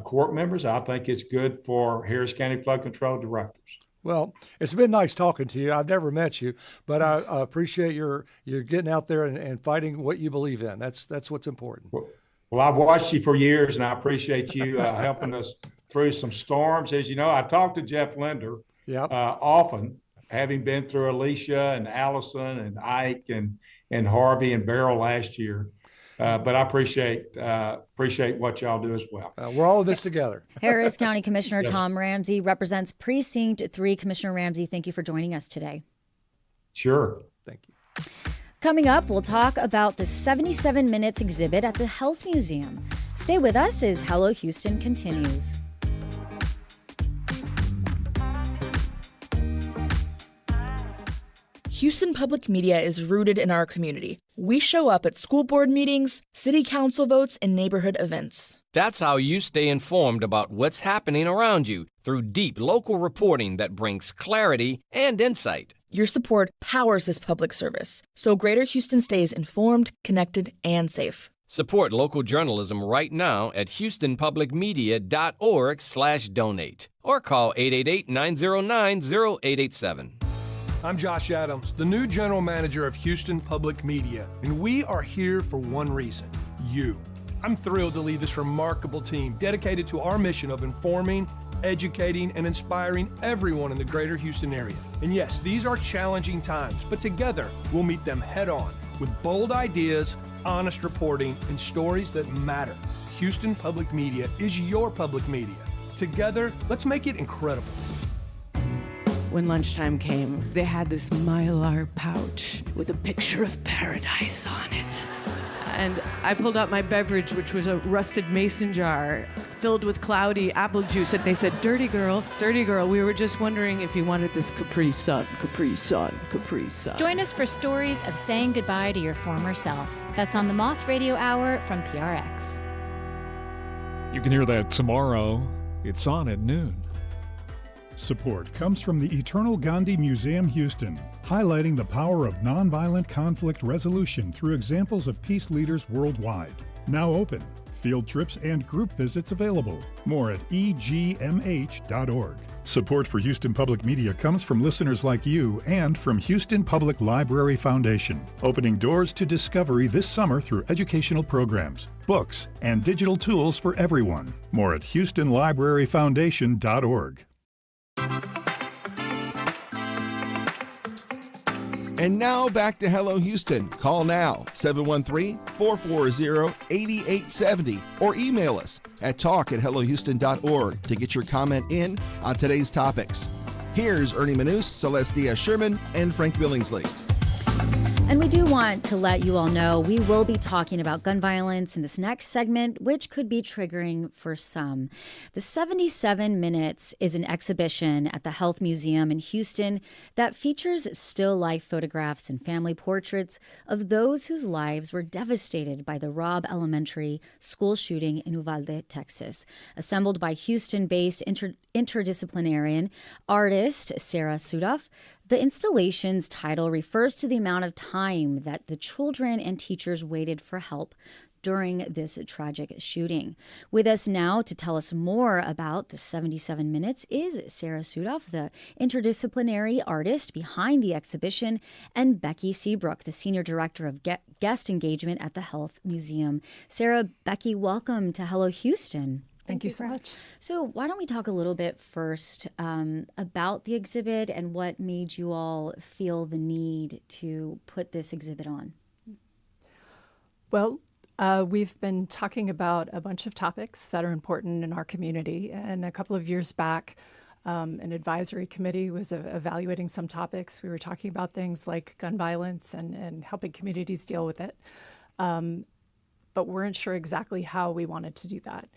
court members. I think it's good for Harris County Flood Control directors. Well, it's been nice talking to you. I've never met you, but I appreciate your getting out there and fighting what you believe in. That's what's important. Well, I've watched you for years, and I appreciate you helping us through some storms. As you know, I talk to Jeff Linder often, having been through Alicia and Allison and Ike and Harvey and Beryl last year. But I appreciate what y'all do as well. We're all in this together. Harris County Commissioner Tom Ramsey represents Precinct 3. Commissioner Ramsey, thank you for joining us today. Sure. Thank you. Coming up, we'll talk about the 77 Minutes exhibit at the Health Museum. Stay with us as Hello Houston continues. Houston Public Media is rooted in our community. We show up at school board meetings, city council votes, and neighborhood events. That's how you stay informed about what's happening around you through deep local reporting that brings clarity and insight. Your support powers this public service, so Greater Houston stays informed, connected, and safe. Support local journalism right now at houstonpublicmedia.org/donate or call 888-909-0887. I'm Josh Adams, the new general manager of Houston Public Media, and we are here for one reason, you. I'm thrilled to lead this remarkable team dedicated to our mission of informing, educating, and inspiring everyone in the greater Houston area. And yes, these are challenging times, but together we'll meet them head on with bold ideas, honest reporting, and stories that matter. Houston Public Media is your public media. Together, let's make it incredible. When lunchtime came, they had this Mylar pouch with a picture of paradise on it. And I pulled out my beverage, which was a rusted mason jar filled with cloudy apple juice. And they said, dirty girl, we were just wondering if you wanted this Capri Sun, Capri Sun, Capri Sun. Join us for stories of saying goodbye to your former self. That's on the Moth Radio Hour from PRX. You can hear that tomorrow. It's on at noon. Support comes from the Eternal Gandhi Museum Houston, highlighting the power of nonviolent conflict resolution through examples of peace leaders worldwide. Now open. Field trips and group visits available. More at egmh.org. Support for Houston Public Media comes from listeners like you and from Houston Public Library Foundation, opening doors to discovery this summer through educational programs, books, and digital tools for everyone. More at houstonlibraryfoundation.org. And now back to Hello Houston. Call now, 713-440-8870, or email us at talk@hellohouston.org to get your comment in on today's topics. Here's Ernie Manous, Celeste Diaz-Sherman, and Frank Billingsley. And we do want to let you all know we will be talking about gun violence in this next segment, which could be triggering for some. The 77 Minutes is an exhibition at the Health Museum in Houston that features still life photographs and family portraits of those whose lives were devastated by the Robb Elementary school shooting in Uvalde, Texas. Assembled by Houston-based interdisciplinary artist Sarah Sudhoff, the installation's title refers to the amount of time that the children and teachers waited for help during this tragic shooting. With us now to tell us more about the 77 Minutes is Sarah Sudhoff, the interdisciplinary artist behind the exhibition, and Becky Seabrook, the Senior Director of Guest Engagement at the Health Museum. Sarah, Becky, welcome to Hello Houston. Thank you so much. So why don't we talk a little bit first about the exhibit and what made you all feel the need to put this exhibit on? Well, we've been talking about a bunch of topics that are important in our community. And a couple of years back, an advisory committee was evaluating some topics. We were talking about things like gun violence and helping communities deal with it, but weren't sure exactly how we wanted to do that.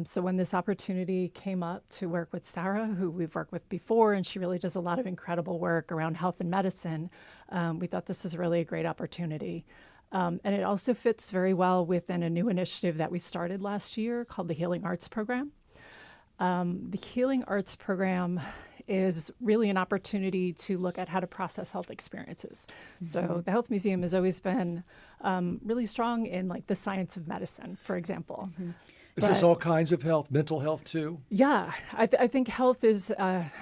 So when this opportunity came up to work with Sarah, who we've worked with before, and she really does a lot of incredible work around health and medicine, we thought this was really a great opportunity. And it also fits very well within a new initiative that we started last year called the Healing Arts Program. The Healing Arts Program is really an opportunity to look at how to process health experiences. Mm-hmm. So the Health Museum has always been really strong in like the science of medicine, for example. Mm-hmm. Is this all kinds of health, mental health too? Yeah, I think health is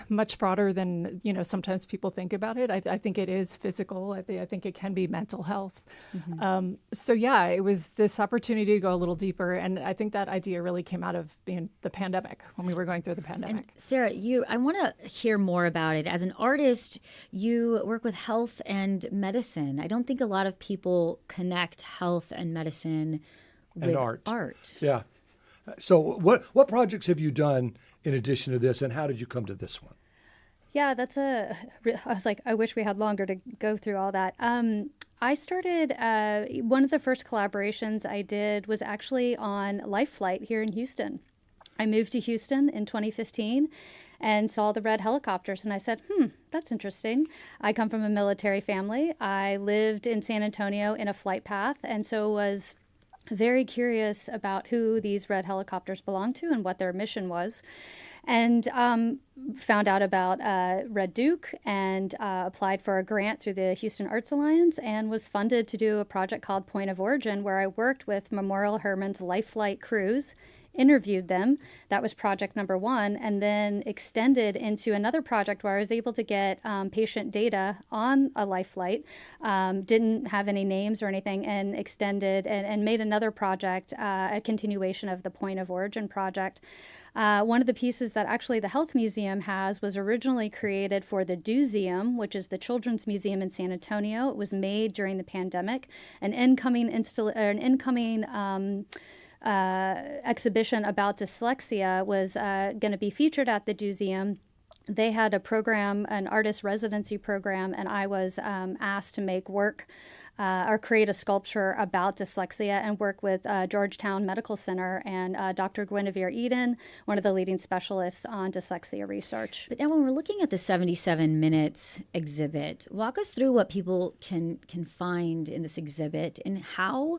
much broader than sometimes people think about it. I think it is physical. I think it can be mental health. Mm-hmm. So yeah, it was this opportunity to go a little deeper, and I think that idea really came out of being the pandemic, when we were going through the pandemic. And Sarah, I want to hear more about it. As an artist, you work with health and medicine. I don't think a lot of people connect health and medicine with art. Yeah. So what projects have you done in addition to this, and how did you come to this one? Yeah, I was like, I wish we had longer to go through all that. I started, one of the first collaborations I did was actually on Life Flight here in Houston. I moved to Houston in 2015 and saw the red helicopters, and I said, that's interesting. I come from a military family. I lived in San Antonio in a flight path, and so was very curious about who these red helicopters belonged to and what their mission was. And found out about Red Duke and applied for a grant through the Houston Arts Alliance and was funded to do a project called Point of Origin, where I worked with Memorial Hermann's Life Flight crews, interviewed them. That was project number one, and then extended into another project where I was able to get patient data on a life flight, didn't have any names or anything, and extended and made another project, a continuation of the Point of Origin project. One of the pieces that actually the Health Museum has was originally created for the Dooseum, which is the Children's Museum in San Antonio. It was made during the pandemic. An incoming exhibition about dyslexia was going to be featured at the Dooseum. They had a program, an artist residency program, and I was asked to make work or create a sculpture about dyslexia and work with Georgetown Medical Center and Dr. Guinevere Eden, one of the leading specialists on dyslexia research. But now when we're looking at the 77 Minutes exhibit, walk us through what people can find in this exhibit and how,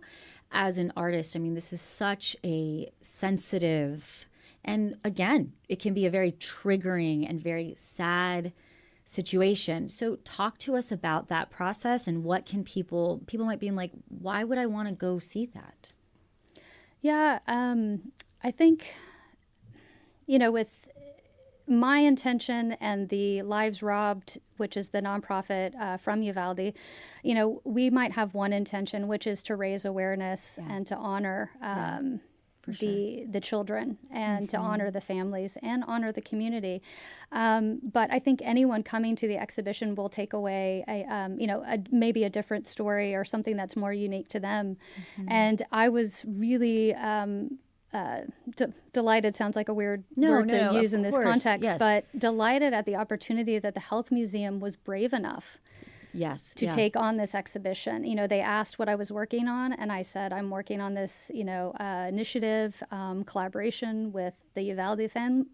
as an artist, I mean, this is such a sensitive, and again, it can be a very triggering and very sad situation. So talk to us about that process and what can people might be like, why would I want to go see that? Yeah, I think, with my intention and the Lives Robbed, which is the nonprofit from Uvalde, we might have one intention, which is to raise awareness and to honor the children and to honor the families and honor the community. But I think anyone coming to the exhibition will take away maybe a different story or something that's more unique to them. And I was really delighted, sounds like a weird word to use in this context, but delighted at the opportunity that the Health Museum was brave enough to take on this exhibition. They asked what I was working on, and I said, I'm working on this, initiative, collaboration with the Uvalde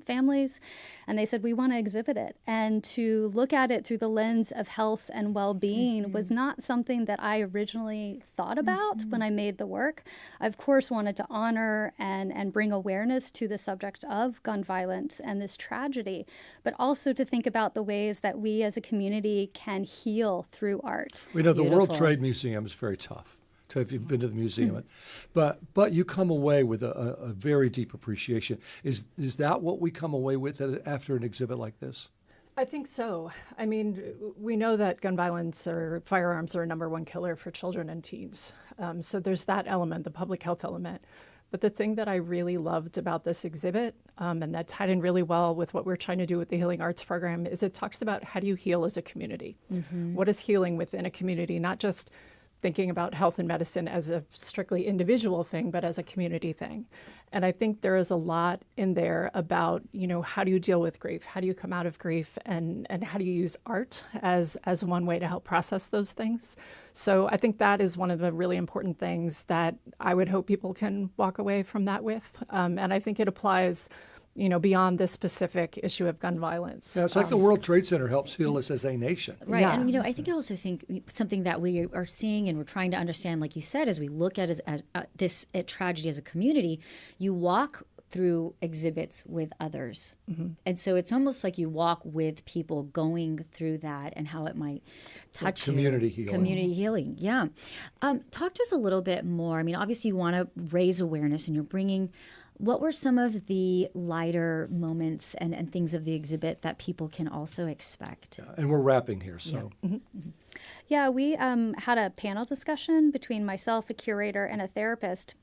families. And they said, we want to exhibit it. And to look at it through the lens of health and well-being was not something that I originally thought about when I made the work. I, of course, wanted to honor and bring awareness to the subject of gun violence and this tragedy, but also to think about the ways that we as a community can heal through art. We know the World Trade Museum is very tough, if you've been to the museum. But you come away with a very deep appreciation. Is that what we come away with after an exhibit like this? I think so. I mean, we know that gun violence or firearms are a number one killer for children and teens. So there's that element, the public health element. But the thing that I really loved about this exhibit, and that tied in really well with what we're trying to do with the Healing Arts program, is it talks about how do you heal as a community? What is healing within a community, not just thinking about health and medicine as a strictly individual thing, but as a community thing. And I think there is a lot in there about, how do you deal with grief? How do you come out of grief? And how do you use art as one way to help process those things? So I think that is one of the really important things that I would hope people can walk away from that with. And I think it applies beyond this specific issue of gun violence. Yeah, it's like the World Trade Center helps heal us as a nation. Right. Yeah. And, I also think something that we are seeing and we're trying to understand, like you said, as we look at this tragedy as a community, you walk through exhibits with others. And so it's almost like you walk with people going through that and how it might touch community healing. Community healing, yeah. Talk to us a little bit more. I mean, obviously you want to raise awareness and you're bringing. What were some of the lighter moments and things of the exhibit that people can also expect? And we're wrapping here, so. Yeah, we had a panel discussion between myself, a curator, and a therapist.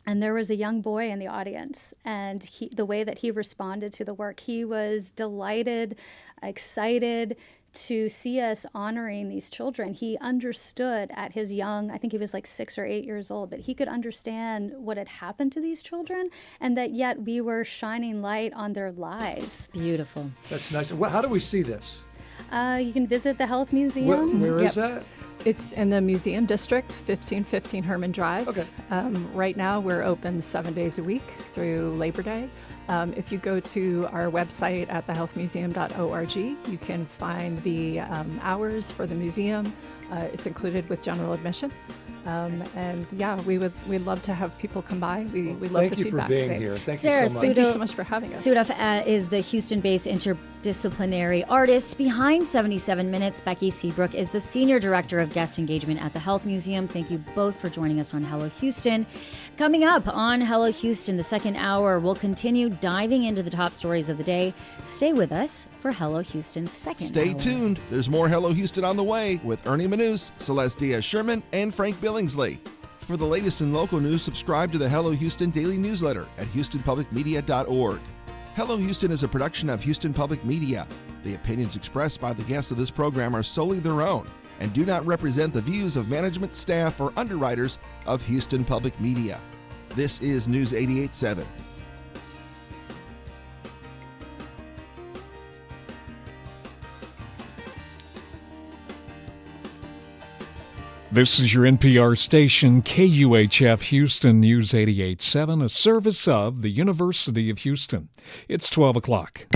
And there was a young boy in the audience, and the way that he responded to the work, he was delighted, excited to see us honoring these children. He understood at his young, I think he was like 6 or 8 years old, but he could understand what had happened to these children and that yet we were shining light on their lives. Beautiful. That's nice. How do we see this? You can visit the Health Museum. Where is that? It's in the Museum District, 1515 Herman Drive. Okay. Right now, we're open 7 days a week through Labor Day. If you go to our website at thehealthmuseum.org, you can find the hours for the museum. It's included with general admission. And yeah, we'd love to have people come by. We love Thank the you feedback for being today. here. Thank Sarah you so much. Thank you so much for having us. Sudhoff is the Houston-based interdisciplinary artist behind 77 Minutes. Becky Seabrook is the Senior Director of Guest Engagement at the Health Museum. Thank you both for joining us on Hello Houston. Coming up on Hello Houston, the second hour, we'll continue diving into the top stories of the day. Stay with us for Hello Houston's second Stay hour. tuned. There's more Hello Houston on the way with Ernie Manous, Celeste Diaz-Sherman, and Frank Billingsley. For the latest in local news, subscribe to the Hello Houston daily newsletter at houstonpublicmedia.org. Hello Houston is a production of Houston Public Media. The opinions expressed by the guests of this program are solely their own and do not represent the views of management, staff, or underwriters of Houston Public Media. This is News 88.7. This is your NPR station, KUHF Houston News 88.7, a service of the University of Houston. It's 12 o'clock.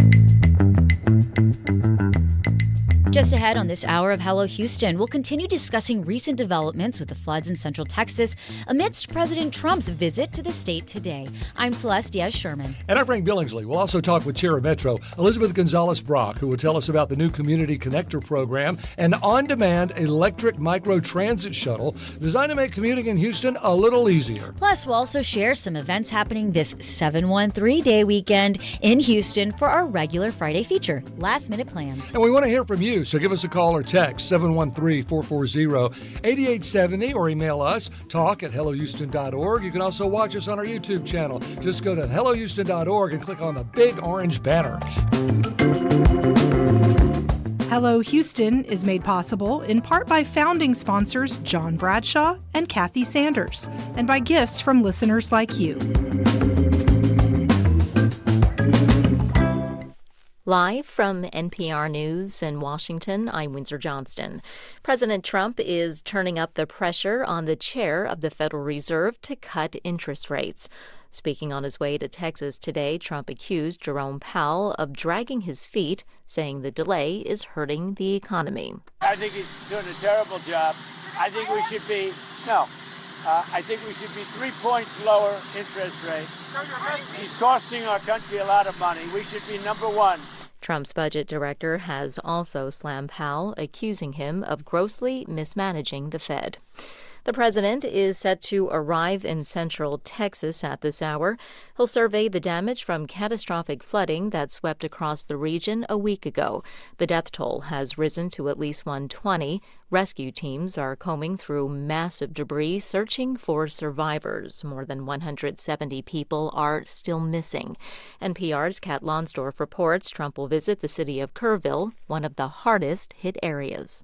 Just ahead on this hour of Hello Houston, we'll continue discussing recent developments with the floods in central Texas amidst President Trump's visit to the state today. I'm Celeste Diaz-Sherman. And I'm Frank Billingsley. We'll also talk with Chair of Metro, Elizabeth Gonzalez Brock, who will tell us about the new Community Connector program, an on-demand electric micro-transit shuttle designed to make commuting in Houston a little easier. Plus, we'll also share some events happening this 713-day weekend in Houston for our regular Friday feature, Last Minute Plans. And we want to hear from you, so give us a call or text 713-440-8870 or email us, talk@hellohouston.org. You can also watch us on our YouTube channel. Just go to hellohouston.org and click on the big orange banner. Hello Houston is made possible in part by founding sponsors John Bradshaw and Kathy Sanders, and by gifts from listeners like you. Live from NPR News in Washington, I'm Windsor Johnston. President Trump is turning up the pressure on the chair of the Federal Reserve to cut interest rates. Speaking on his way to Texas today, Trump accused Jerome Powell of dragging his feet, saying the delay is hurting the economy. I think he's doing a terrible job. I think we should be 3 points lower interest rate. He's costing our country a lot of money. We should be number one. Trump's budget director has also slammed Powell, accusing him of grossly mismanaging the Fed. The president is set to arrive in central Texas at this hour. He'll survey the damage from catastrophic flooding that swept across the region a week ago. The death toll has risen to at least 120. Rescue teams are combing through massive debris, searching for survivors. More than 170 people are still missing. NPR's Kat Lonsdorf reports Trump will visit the city of Kerrville, one of the hardest hit areas.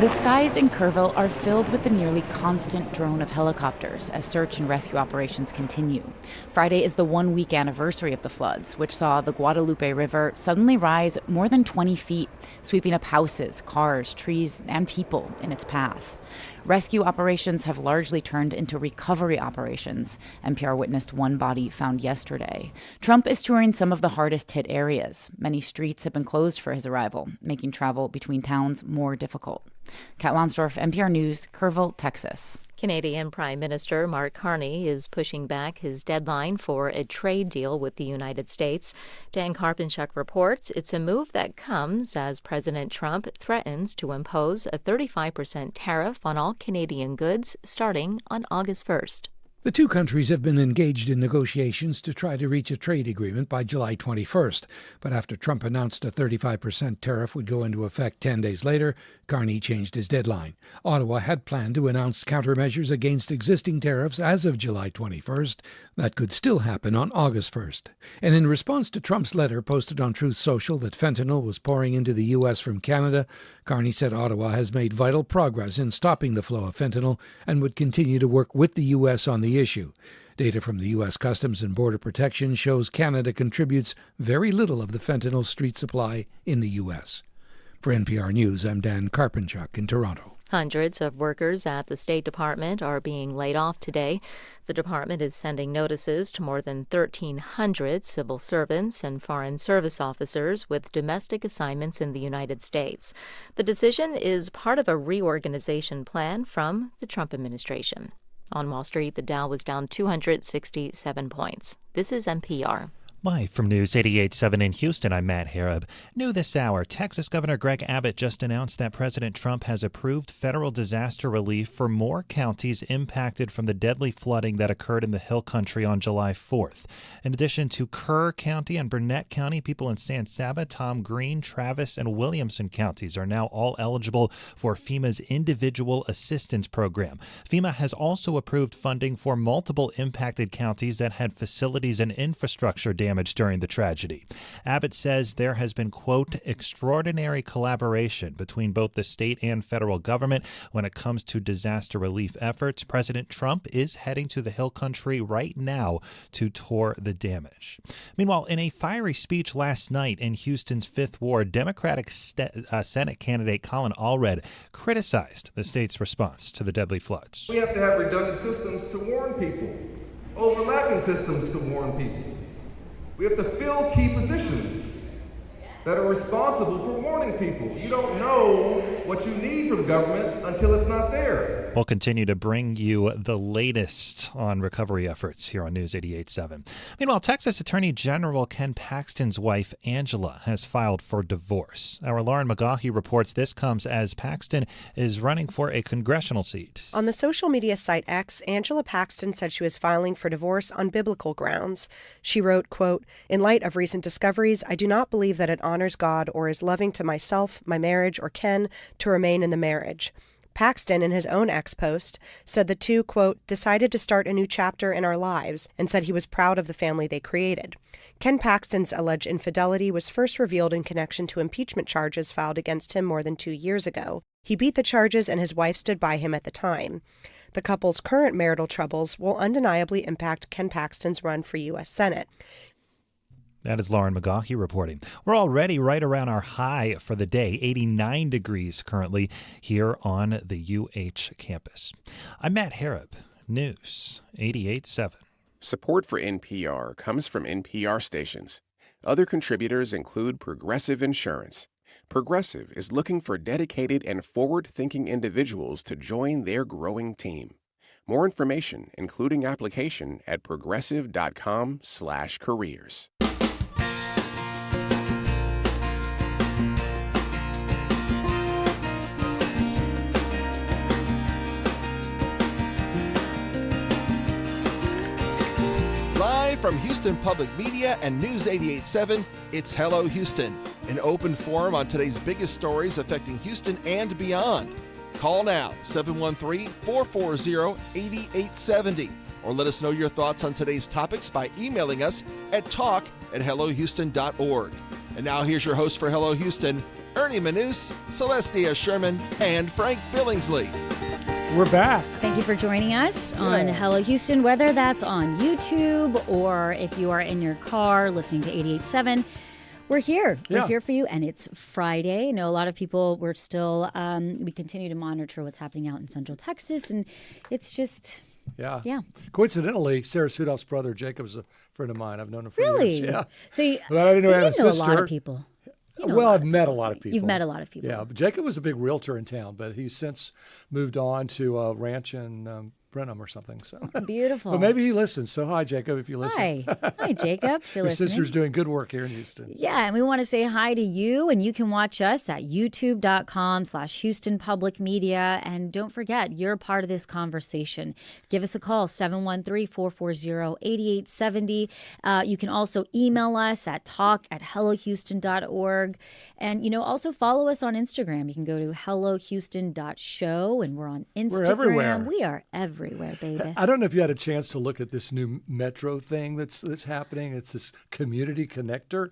The skies in Kerrville are filled with the nearly constant drone of helicopters as search and rescue operations continue. Friday is the 1-week anniversary of the floods, which saw the Guadalupe River suddenly rise more than 20 feet, sweeping up houses, cars, trees, and people in its path. Rescue operations have largely turned into recovery operations. NPR witnessed one body found yesterday. Trump is touring some of the hardest hit areas. Many streets have been closed for his arrival, making travel between towns more difficult. Kat Lonsdorf, NPR News, Kerrville, Texas. Canadian Prime Minister Mark Carney is pushing back his deadline for a trade deal with the United States. Dan Karpinchuk reports it's a move that comes as President Trump threatens to impose a 35% tariff on all Canadian goods starting on August 1st. The two countries have been engaged in negotiations to try to reach a trade agreement by July 21st. But after Trump announced a 35% tariff would go into effect 10 days later, Carney changed his deadline. Ottawa had planned to announce countermeasures against existing tariffs as of July 21st. That could still happen on August 1st. And in response to Trump's letter posted on Truth Social that fentanyl was pouring into the U.S. from Canada, Carney said Ottawa has made vital progress in stopping the flow of fentanyl and would continue to work with the U.S. on the issue. Data from the U.S. Customs and Border Protection shows Canada contributes very little of the fentanyl street supply in the U.S. For NPR News, I'm Dan Karpinchuk in Toronto. Hundreds of workers at the State Department are being laid off today. The department is sending notices to more than 1,300 civil servants and foreign service officers with domestic assignments in the United States. The decision is part of a reorganization plan from the Trump administration. On Wall Street, the Dow was down 267 points. This is NPR. Live from News 88.7 in Houston, I'm Matt Harrod. New this hour, Texas Governor Greg Abbott just announced that President Trump has approved federal disaster relief for more counties impacted from the deadly flooding that occurred in the Hill Country on July 4th. In addition to Kerr County and Burnett County, people in San Saba, Tom Green, Travis, and Williamson counties are now all eligible for FEMA's Individual Assistance Program. FEMA has also approved funding for multiple impacted counties that had facilities and infrastructure damage during the tragedy. Abbott says there has been, quote, extraordinary collaboration between both the state and federal government when it comes to disaster relief efforts. President Trump is heading to the Hill Country right now to tour the damage. Meanwhile, in a fiery speech last night in Houston's Fifth Ward, Democratic Senate candidate Colin Allred criticized the state's response to the deadly floods. We have to have redundant systems to warn people, overlapping systems to warn people. We have to fill key positions that are responsible for warning people. You don't know what you need from government until it's not there. We'll continue to bring you the latest on recovery efforts here on News 88.7. Meanwhile, Texas Attorney General Ken Paxton's wife, Angela, has filed for divorce. Our Lauren McGaughy reports this comes as Paxton is running for a congressional seat. On the social media site X, Angela Paxton said she was filing for divorce on biblical grounds. She wrote, quote, "In light of recent discoveries, I do not believe that it honors God or is loving to myself, my marriage, or Ken to remain in the marriage." Paxton, in his own X post, said the two, quote, decided to start a new chapter in our lives and said he was proud of the family they created. Ken Paxton's alleged infidelity was first revealed in connection to impeachment charges filed against him more than 2 years ago. He beat the charges and his wife stood by him at the time. The couple's current marital troubles will undeniably impact Ken Paxton's run for U.S. Senate. That is Lauren McGaughy reporting. We're already right around our high for the day, 89 degrees currently here on the UH campus. I'm Matt Harrod, News 88.7. Support for NPR comes from NPR stations. Other contributors include Progressive Insurance. Progressive is looking for dedicated and forward-thinking individuals to join their growing team. More information, including application, at progressive.com/careers. Live from Houston Public Media and News 88.7, it's Hello Houston, an open forum on today's biggest stories affecting Houston and beyond. Call now, 713-440-8870, or let us know your thoughts on today's topics by emailing us at talk@hellohouston.org. And now here's your host for Hello Houston, Ernie Manous, Celestia Sherman, and Frank Billingsley. We're back. Thank you for joining us on Hello Houston, whether that's on YouTube or if you are in your car listening to 88.7. We're here. We're here for you, and it's Friday. I know a lot of people, we're still, we continue to monitor what's happening out in Central Texas, and it's just... Yeah. Coincidentally, Sarah Sudhoff's brother, Jacob, is a friend of mine. I've known him for years. Yeah. So you, but I didn't know he had a know a sister. lot of people. I've met a lot of people. You've met a lot of people. Yeah, but Jacob was a big realtor in town, but he's since moved on to a ranch in Brenham or something. So beautiful. But maybe he listens. So hi, Jacob, if you listen. Hi, Jacob. If you're Your listening. sister's doing good work here in Houston. Yeah, and we want to say hi to you, and you can watch us at youtube.com/Houston Public Media. And don't forget, you're a part of this conversation. Give us a call, 713-440-8870. You can also email us at talk@hellohouston.org. And, also follow us on Instagram. You can go to hellohouston.show, and we're on Instagram. We're everywhere. We are everywhere, baby. I don't know if you had a chance to look at this new metro thing that's happening. It's this community connector.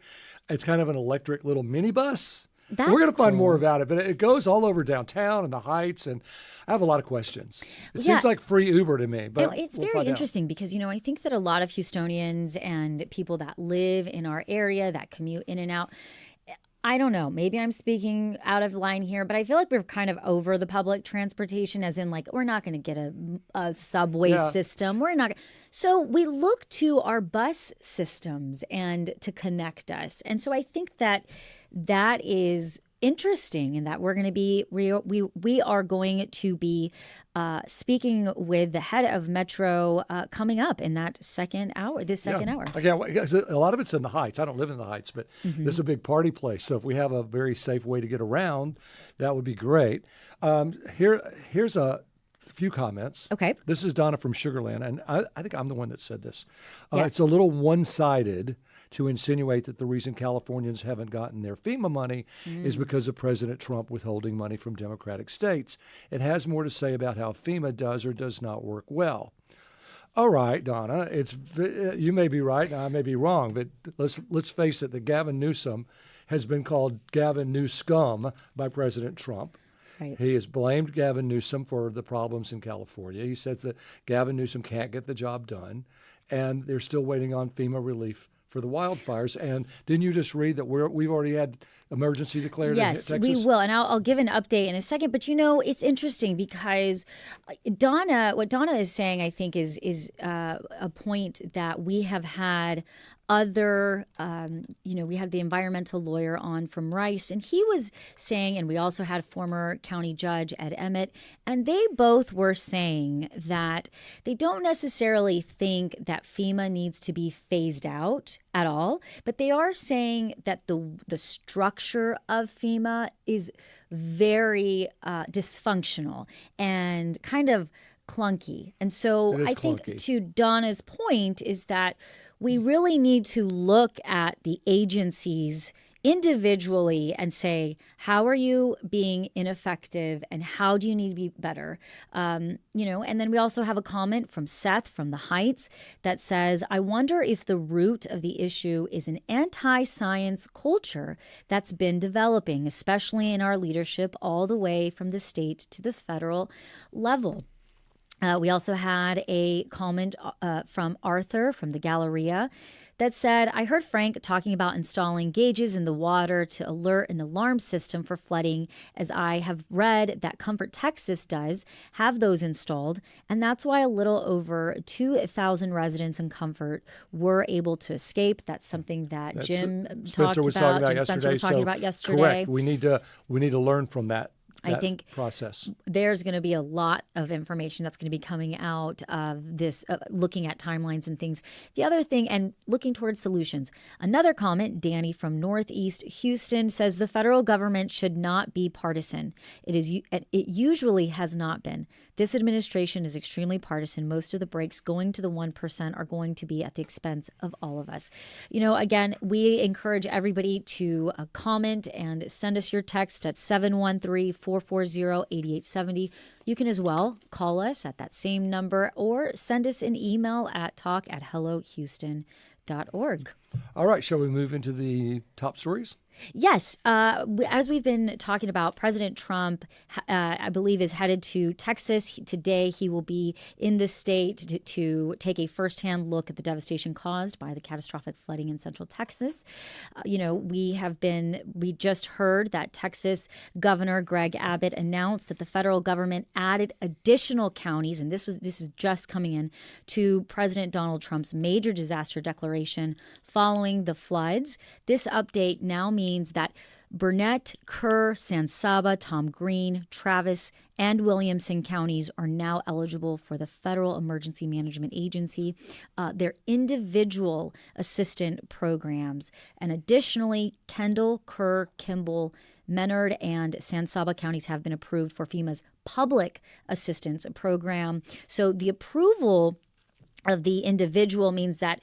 It's kind of an electric little minibus. We're going to find more about it, but it goes all over downtown and the Heights, and I have a lot of questions. It seems like free Uber to me, but it's very interesting because, I think that a lot of Houstonians and people that live in our area that commute in and out, I don't know. Maybe I'm speaking out of line here, but I feel like we're kind of over the public transportation, as in like we're not going to get a subway system. We're not. So we look to our bus systems and to connect us. And so I think that is interesting in that we're going to be we are going to be speaking with the head of Metro coming up in that second hour. Again, a lot of it's in the Heights. I don't live in the Heights, but this is a big party place. So if we have a very safe way to get around, that would be great. Here's a few comments. Okay. This is Donna from Sugarland, and I think I'm the one that said this. Yes. It's a little one-sided to insinuate that the reason Californians haven't gotten their FEMA money is because of President Trump withholding money from Democratic states. It has more to say about how FEMA does or does not work well. All right, Donna, you may be right and I may be wrong, but let's face it, that Gavin Newsom has been called Gavin Newscum by President Trump. Right. He has blamed Gavin Newsom for the problems in California. He says that Gavin Newsom can't get the job done, and they're still waiting on FEMA relief for the wildfires. And didn't you just read that we've already had emergency declared in Texas? Yes, we will. And I'll give an update in a second. But, it's interesting because what Donna is saying, I think, is a point that we have had other, we had the environmental lawyer on from Rice, and he was saying, and we also had former county judge Ed Emmett, and they both were saying that they don't necessarily think that FEMA needs to be phased out at all, but they are saying that the structure of FEMA is very dysfunctional and kind of clunky. And so I think to Donna's point is that we really need to look at the agencies individually and say, how are you being ineffective and how do you need to be better? And then we also have a comment from Seth from the Heights that says, I wonder if the root of the issue is an anti-science culture that's been developing, especially in our leadership all the way from the state to the federal level. We also had a comment from Arthur from the Galleria that said, I heard Frank talking about installing gauges in the water to alert an alarm system for flooding, as I have read that Comfort, Texas does have those installed. And that's why a little over 2,000 residents in Comfort were able to escape. That's something that Jim Spencer was talking about yesterday. Correct. We need to learn from that. I think process. There's going to be a lot of information that's going to be coming out of this, looking at timelines and things. The other thing, and looking towards solutions. Another comment, Danny from Northeast Houston says the federal government should not be partisan. It usually has not been. This administration is extremely partisan. Most of the breaks going to the 1% are going to be at the expense of all of us. Again, we encourage everybody to comment and send us your text at 713-440-8870. You can as well call us at that same number or send us an email at talk@hellohouston.org. All right, shall we move into the top stories? Yes. As we've been talking about, President Trump, I believe, is headed to Texas. Today, he will be in the state to take a firsthand look at the devastation caused by the catastrophic flooding in central Texas. We just heard that Texas Governor Greg Abbott announced that the federal government added additional counties, and this is just coming in, to President Donald Trump's major disaster declaration following the floods. This update now means that Burnett, Kerr, San Saba, Tom Green, Travis, and Williamson counties are now eligible for the Federal Emergency Management Agency, their individual assistant programs. And additionally, Kendall, Kerr, Kimball, Menard, and San Saba counties have been approved for FEMA's public assistance program. So the approval of the individual means that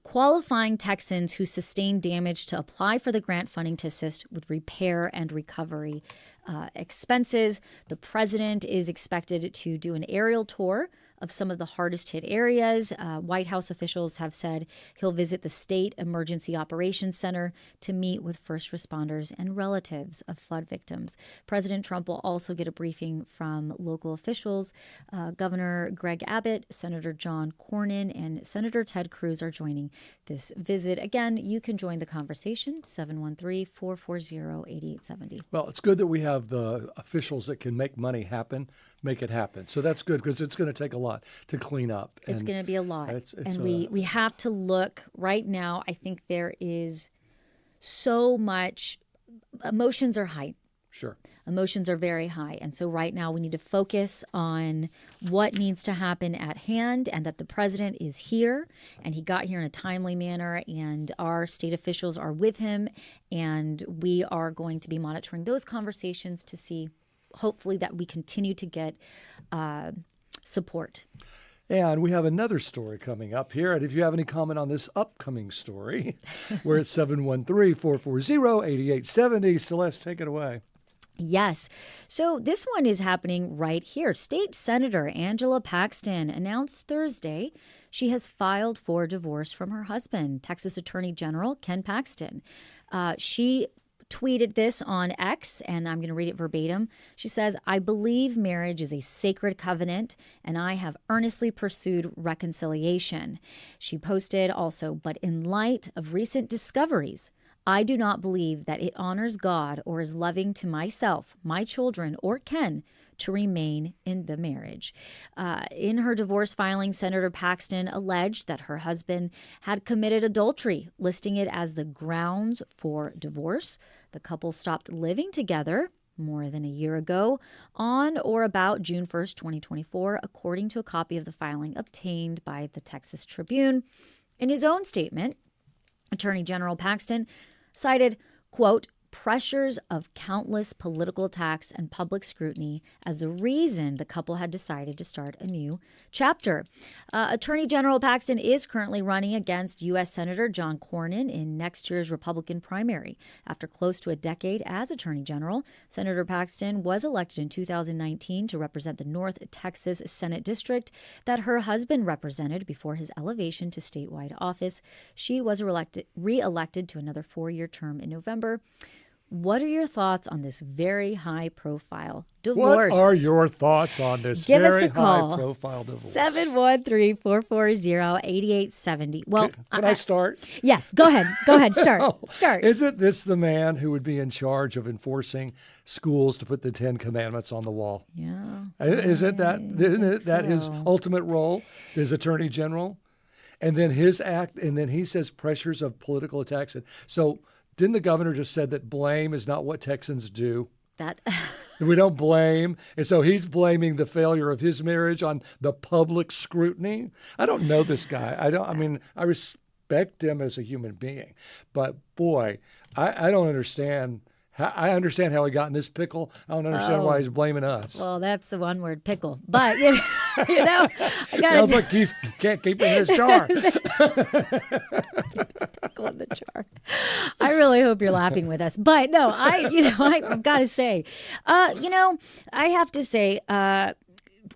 qualifying Texans who sustain damage to apply for the grant funding to assist with repair and recovery. expenses. The president is expected to do an aerial tour of some of the hardest hit areas. White House officials have said he'll visit the State Emergency Operations Center to meet with first responders and relatives of flood victims. President Trump will also get a briefing from local officials. Governor Greg Abbott, Senator John Cornyn, and Senator Ted Cruz are joining this visit. Again, you can join the conversation, 713-440-8870. Well, it's good that we have the officials that can make money happen, make it happen. So that's good because it's going to take a lot to clean up. It's going to be a lot. And we have to look right now. I think there is so much. Emotions are high. Sure. Emotions are very high. And so right now we need to focus on what needs to happen at hand and that the president is here and he got here in a timely manner and our state officials are with him. And we are going to be monitoring those conversations to see hopefully that we continue to get support. And we have another story coming up here. And if you have any comment on this upcoming story, we're at 713-440-8870. Celeste, take it away. Yes. So this one is happening right here. State Senator Angela Paxton announced Thursday she has filed for divorce from her husband, Texas Attorney General Ken Paxton. She tweeted this on X, and I'm going to read it verbatim. She says, "I believe marriage is a sacred covenant, and I have earnestly pursued reconciliation." She posted also, "But in light of recent discoveries, I do not believe that it honors God or is loving to myself, my children, or Ken to remain in the marriage." In her divorce filing, Senator Paxton alleged that her husband had committed adultery, listing it as the grounds for divorce. The couple stopped living together more than a year ago, on or about June 1st, 2024, according to a copy of the filing obtained by the Texas Tribune. In his own statement, Attorney General Paxton cited, quote, "pressures of countless political attacks and public scrutiny as the reason the couple had decided to start a new chapter." Attorney General Paxton is currently running against U.S. Senator John Cornyn in next year's Republican primary. After close to a decade as Attorney General, Senator Paxton was elected in 2019 to represent the North Texas Senate District that her husband represented before his elevation to statewide office. She was re-elected to another 4-year term in November. What are your thoughts on this very high-profile divorce? What are your thoughts on this Give very us a call. high-profile divorce? 713-440-8870. Well, Can I start? Yes, go ahead. Go ahead. Start. No. Start. Isn't this the man who would be in charge of enforcing schools to put the 10 Commandments on the wall? Yeah. Isn't that his ultimate role as Attorney General? And then his act, and then he says pressures of political attacks. And so didn't the governor just said that blame is not what Texans do? That we don't blame. And so he's blaming the failure of his marriage on the public scrutiny. I don't know this guy. I respect him as a human being. But boy, I don't understand. I understand how he got in this pickle. I don't understand why he's blaming us. Well, that's the one word, pickle. But, I got Sounds like he can't keep it in his jar. Keep his pickle in the jar. I really hope you're laughing with us. But no, I've got to say, I have to say,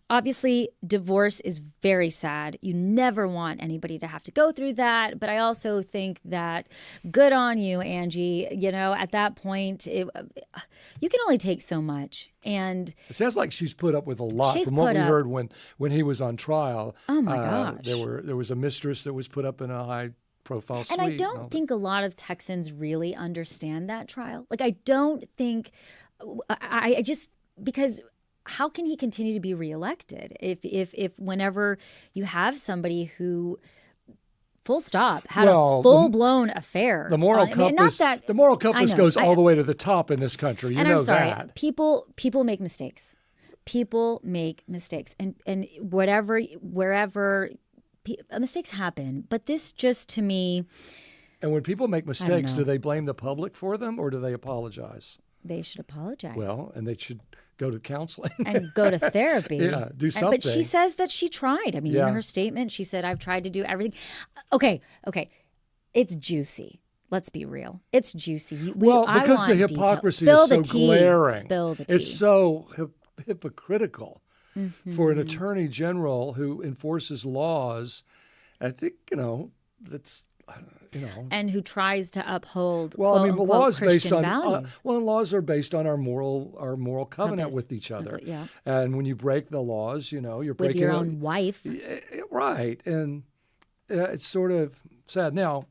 obviously, divorce is very sad. You never want anybody to have to go through that. But I also think that good on you, Angie. At that point, you can only take so much. And it sounds like she's put up with a lot She's from what put we up- heard when he was on trial. Oh, my gosh. There was a mistress that was put up in a high-profile suite. And I don't think a lot of Texans really understand that trial. Like, I don't think I just because how can he continue to be reelected if whenever you have somebody who full stop had a full-blown affair? The moral compass, goes all the way to the top in this country. I'm sorry. That. People make mistakes. People make mistakes, and wherever mistakes happen. But this just to me. And when people make mistakes, know. do they blame the public for them or do they apologize? They should apologize. Well, and they should go to counseling. And go to therapy. Yeah, do something. But she says that she tried. I mean, in her statement, she said, "I've tried to do everything." Okay. It's juicy. Let's be real. It's juicy. Because the hypocrisy is so glaring. Spill the tea. It's so hypocritical for an attorney general who enforces laws. I think, that's, and who tries to uphold laws Christian based on values. laws are based on our moral covenant with each other. Yeah. And when you break the laws, you're with breaking your own wife. Right. And it's sort of sad. Now,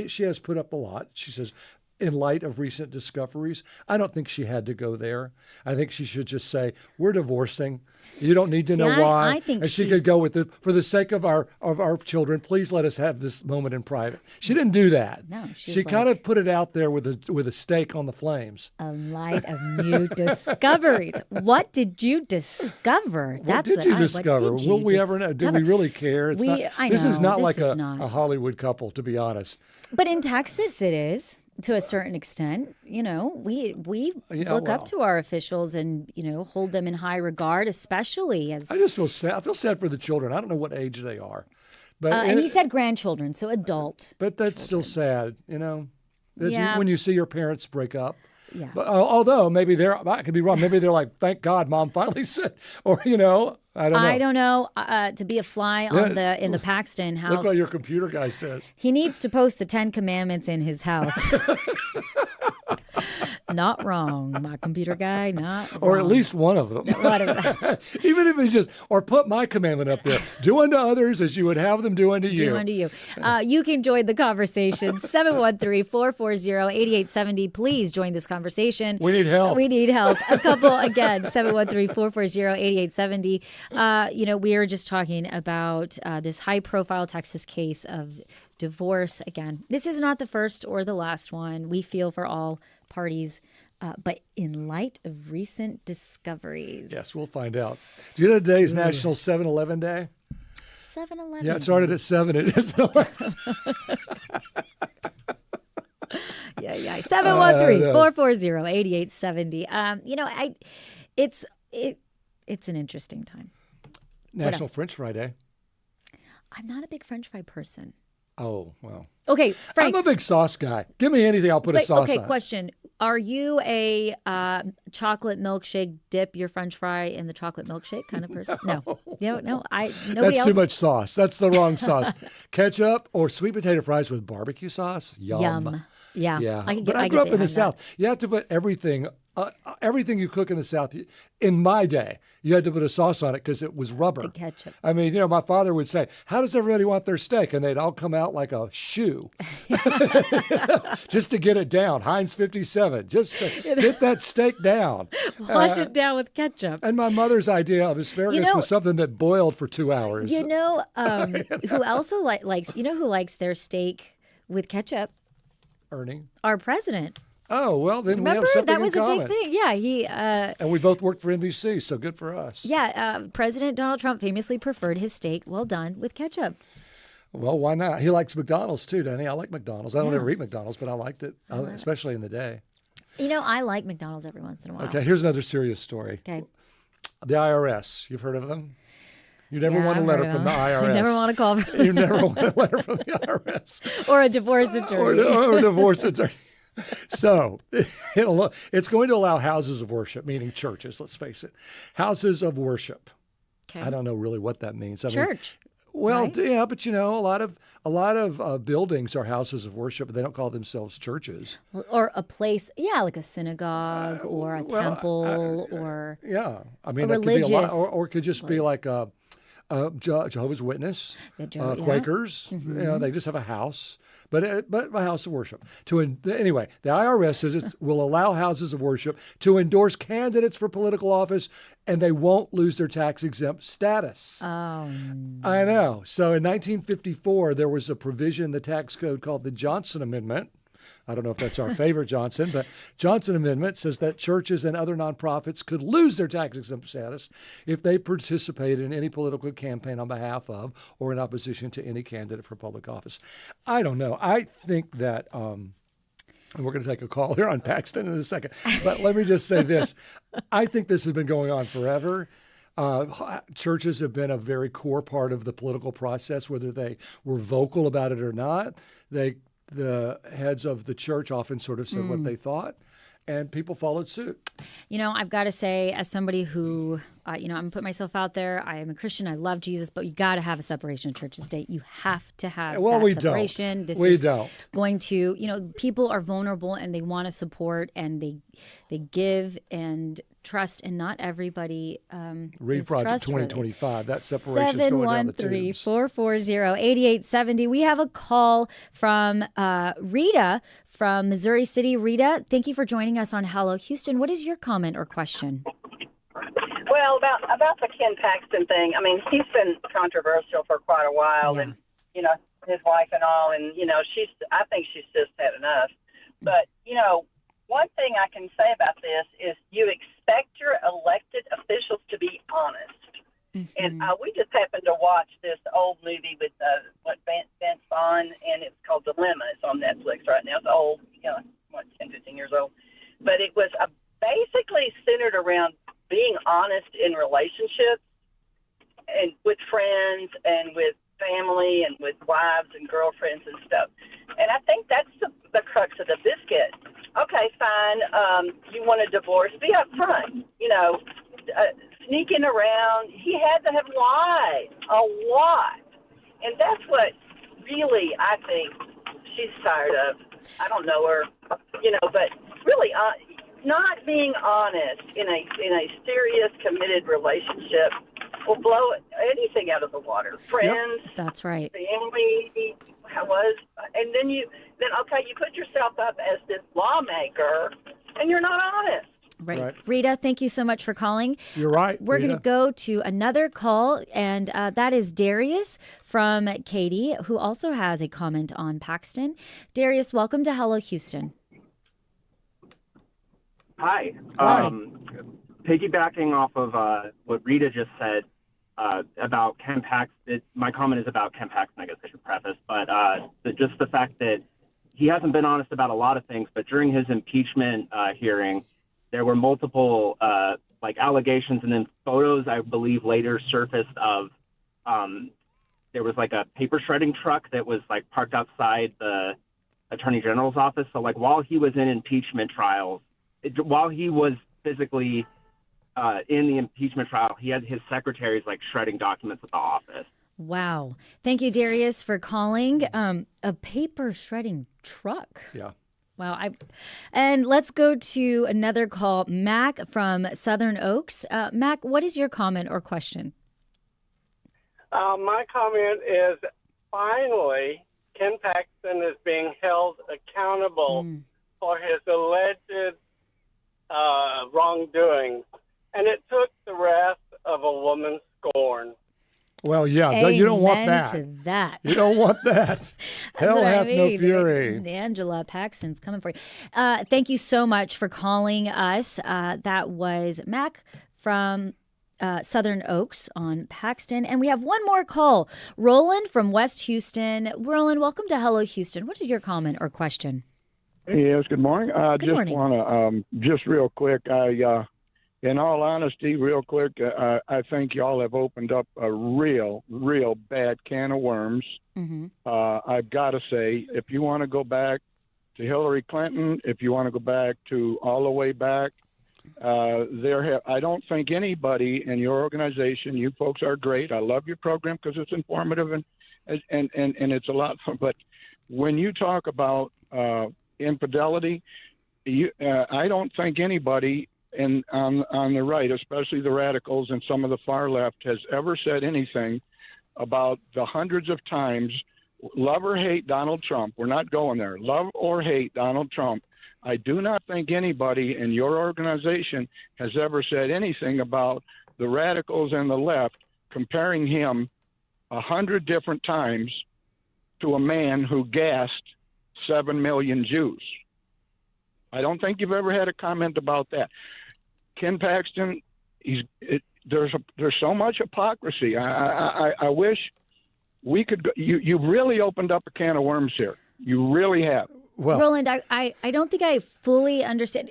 she has put up a lot. She says, in light of recent discoveries, I don't think she had to go there. I think she should just say, we're divorcing. You don't need to know why. I think she could go with it for the sake of our children. Please let us have this moment in private. She didn't do that. No, she kind of put it out there with a stake on the flames. In light of new discoveries. What did you discover? What did you discover? Will we ever know? Do we really care? This is not like a Hollywood couple, to be honest. But in Texas, it is. To a certain extent, we look up to our officials and, hold them in high regard, especially as... I just feel sad. I feel sad for the children. I don't know what age they are. But and he said grandchildren, so adult. But that's still sad, when you see your parents break up. Yeah. But, although maybe I could be wrong. Maybe they're like, thank God Mom finally said, or, I don't know. To be a fly on in the Paxton house. Look what your computer guy says. He needs to post the 10 Commandments in his house. Not wrong, my computer guy. Not wrong. Or at least one of them. Even if it's just, or put my commandment up there. Do unto others as you would have them do unto you. Do unto you. You can join the conversation. 713-440-8870. Please join this conversation. We need help. A couple, again, 713-440-8870. We were just talking about this high-profile Texas case of divorce. Again, this is not the first or the last one. We feel for all parties, but in light of recent discoveries. Yes, we'll find out. Do you know today is National 7-Eleven Day? 7-Eleven. Yeah, it started at 7. It is 11. Yeah. 713-440-8870. It's an interesting time. National French Fry Day. I'm not a big French fry person. Oh, well. Okay, Frank. I'm a big sauce guy. Give me anything, I'll put a sauce on. Okay, question. Are you a chocolate milkshake, dip your French fry in the chocolate milkshake kind of person? No. No. That's too much sauce. That's the wrong sauce. Ketchup or sweet potato fries with barbecue sauce? Yum. Yeah. But I grew up in the South. You have to put everything you cook in the South, in my day, you had to put a sauce on it because it was rubber. Like ketchup. I mean, my father would say, how does everybody want their steak? And they'd all come out like a shoe just to get it down. Heinz 57, just to get that steak down. Wash it down with ketchup. And my mother's idea of asparagus was something that boiled for 2 hours. Who also likes, who likes their steak with ketchup? Ernie. Our president. Oh, well, then Remember? we have something that was in a common. big thing. Yeah, and we both worked for NBC, so good for us. Yeah, President Donald Trump famously preferred his steak well done with ketchup. Well, why not? He likes McDonald's too, doesn't he? I like McDonald's. I don't ever eat McDonald's, but I liked it, especially in the day. I like McDonald's every once in a while. Okay, here's another serious story. Okay. The IRS. You've heard of them? You never want a letter from the IRS. You never want to call. You never want a letter from the IRS. Or a divorce attorney. Or a divorce attorney. So it's going to allow houses of worship, meaning churches, let's face it. Houses of worship. Okay. I don't know really what that means. Church. Well, right? Yeah, but a lot of buildings are houses of worship, but they don't call themselves churches. Or a place, like a synagogue or a temple or I mean, a religious, could be a lot, or it could just be like a Jehovah's Witness, Quakers. Mm-hmm. They just have a house, but a house of worship. Anyway, the IRS says it will allow houses of worship to endorse candidates for political office, and they won't lose their tax-exempt status. Oh, I know. So in 1954, there was a provision in the tax code called the Johnson Amendment. I don't know if that's our favorite Johnson, but Johnson Amendment says that churches and other nonprofits could lose their tax-exempt status if they participate in any political campaign on behalf of or in opposition to any candidate for public office. I don't know. I think that, and we're going to take a call here on Paxton in a second, but let me just say this. I think this has been going on forever. Churches have been a very core part of the political process, whether they were vocal about it or not. They the heads of the church often sort of said what they thought, and people followed suit. You know, I've got to say, as somebody who, I'm going to put myself out there. I am a Christian. I love Jesus, but you got to have a separation of church and state. You have to have that separation. We don't. Going to, people are vulnerable and they want to support and they give and trust, and not everybody Read is Project trustworthy. 2025. That separation is going down the tubes. 713-440-8870. We have a call from Rita from Missouri City. Rita, thank you for joining us on Hello Houston. What is your comment or question? Well, about the Ken Paxton thing, I mean, he's been controversial for quite a while, and, his wife and all, and, I think she's just had enough. But, one thing I can say about this is you expect your elected officials to be honest. And we just happened to watch this old movie with Vince Vaughn, and it's called Dilemma. It's on Netflix right now. It's old, 10, 15 years old. But it was basically centered around being honest in relationships and with friends and with family and with wives and girlfriends and stuff. And I think that's the crux of the biscuit. Okay, fine. You want a divorce? Be upfront. Sneaking around. He had to have lied a lot. And that's what really I think she's tired of. I don't know her, but really not being honest in a serious, committed relationship will blow anything out of the water. Friends. Yep, that's right. Family. And then you put yourself up as this lawmaker, and you're not honest. Right. Rita, thank you so much for calling. You're right. We're going to go to another call, and that is Darius from Katy, who also has a comment on Paxton. Darius, welcome to Hello Houston. Hi. Piggybacking off of what Rita just said about Ken Paxton, my comment is about Ken Paxton, I guess I should preface, but just the fact that he hasn't been honest about a lot of things, but during his impeachment hearing, there were multiple allegations and then photos, I believe, later surfaced of there was a paper shredding truck that was parked outside the Attorney General's office. So while he was in impeachment trials, while he was physically in the impeachment trial, he had his secretaries shredding documents at the office. Wow. Thank you, Darius, for calling. A paper shredding truck. Yeah. Wow. And let's go to another call. Mac from Southern Oaks. Mac, what is your comment or question? My comment is finally Ken Paxton is being held accountable for his alleged wrongdoing. And it took the wrath of a woman's scorn. Well, yeah, you don't want Amen that. to that. You don't want that. Hell hath no fury. Angela Paxton's coming for you. Thank you so much for calling us. That was Mac from Southern Oaks on Paxton. And we have one more call. Roland from West Houston. Roland, welcome to Hello Houston. What is your comment or question? Yes, good morning. I Good morning. want to, just real quick, in all honesty, real quick, I think y'all have opened up a real bad can of worms. I've got to say, if you want to go back to Hillary Clinton, if you want to go back to all the way back, I don't think anybody in your organization, you folks are great. I love your program because it's informative and it's a lot fun. But when you talk about infidelity, I don't think anybody on the right, especially the radicals and some of the far left, has ever said anything about the hundreds of times, love or hate Donald Trump. We're not going there. Love or hate Donald Trump. I do not think anybody in your organization has ever said anything about the radicals and the left comparing him 100 different times to a man who gassed 7 million Jews. I don't think you've ever had a comment about that. Ken Paxton, there's so much hypocrisy. I wish we could. You really opened up a can of worms here. You really have. Well, Roland, I don't think I fully understand.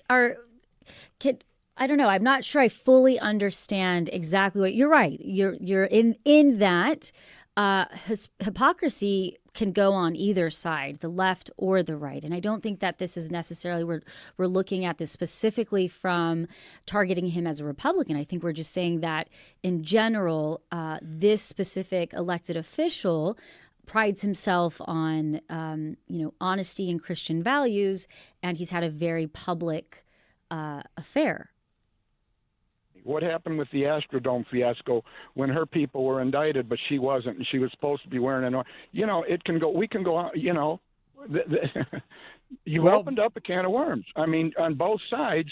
I don't know. I'm not sure I fully understand exactly what you're right. You're in that hypocrisy can go on either side, the left or the right. And I don't think that this is necessarily we're looking at this specifically from targeting him as a Republican. I think we're just saying that in general, this specific elected official prides himself on honesty and Christian values, and he's had a very public affair. What happened with the Astrodome fiasco when her people were indicted, but she wasn't, and she was supposed to be wearing an, it can go. We can go on. You opened up a can of worms. I mean, on both sides,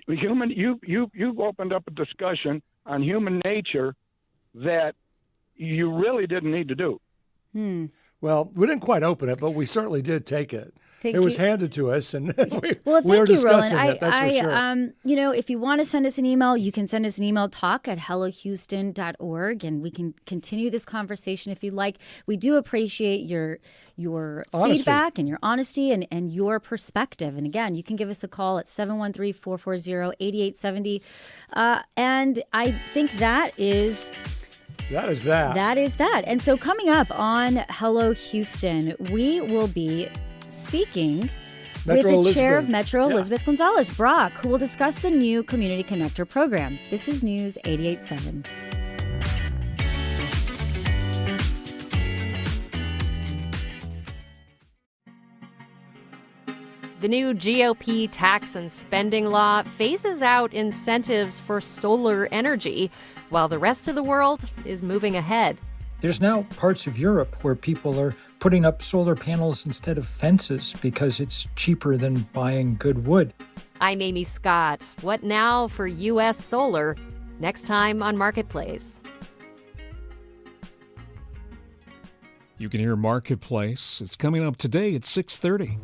you've opened up a discussion on human nature that you really didn't need to do. Well, we didn't quite open it, but we certainly did take it. It was handed to us, and we thank were you, discussing Roland. it. That's for sure. If you want to send us an email, you can send us an email, talk@hellohouston.org, and we can continue this conversation if you'd like. We do appreciate your feedback and your honesty and your perspective. And again, you can give us a call at 713-440-8870. And I think that is that. That is that. And so coming up on Hello Houston, we will be speaking with the chair of Metro, Elizabeth Gonzalez Brock, who will discuss the new Community Connector program. This is News 88.7. The new GOP tax and spending law phases out incentives for solar energy, while the rest of the world is moving ahead. There's now parts of Europe where people are putting up solar panels instead of fences because it's cheaper than buying good wood. I'm Amy Scott. What now for U.S. solar? Next time on Marketplace. You can hear Marketplace. It's coming up today at 6:30.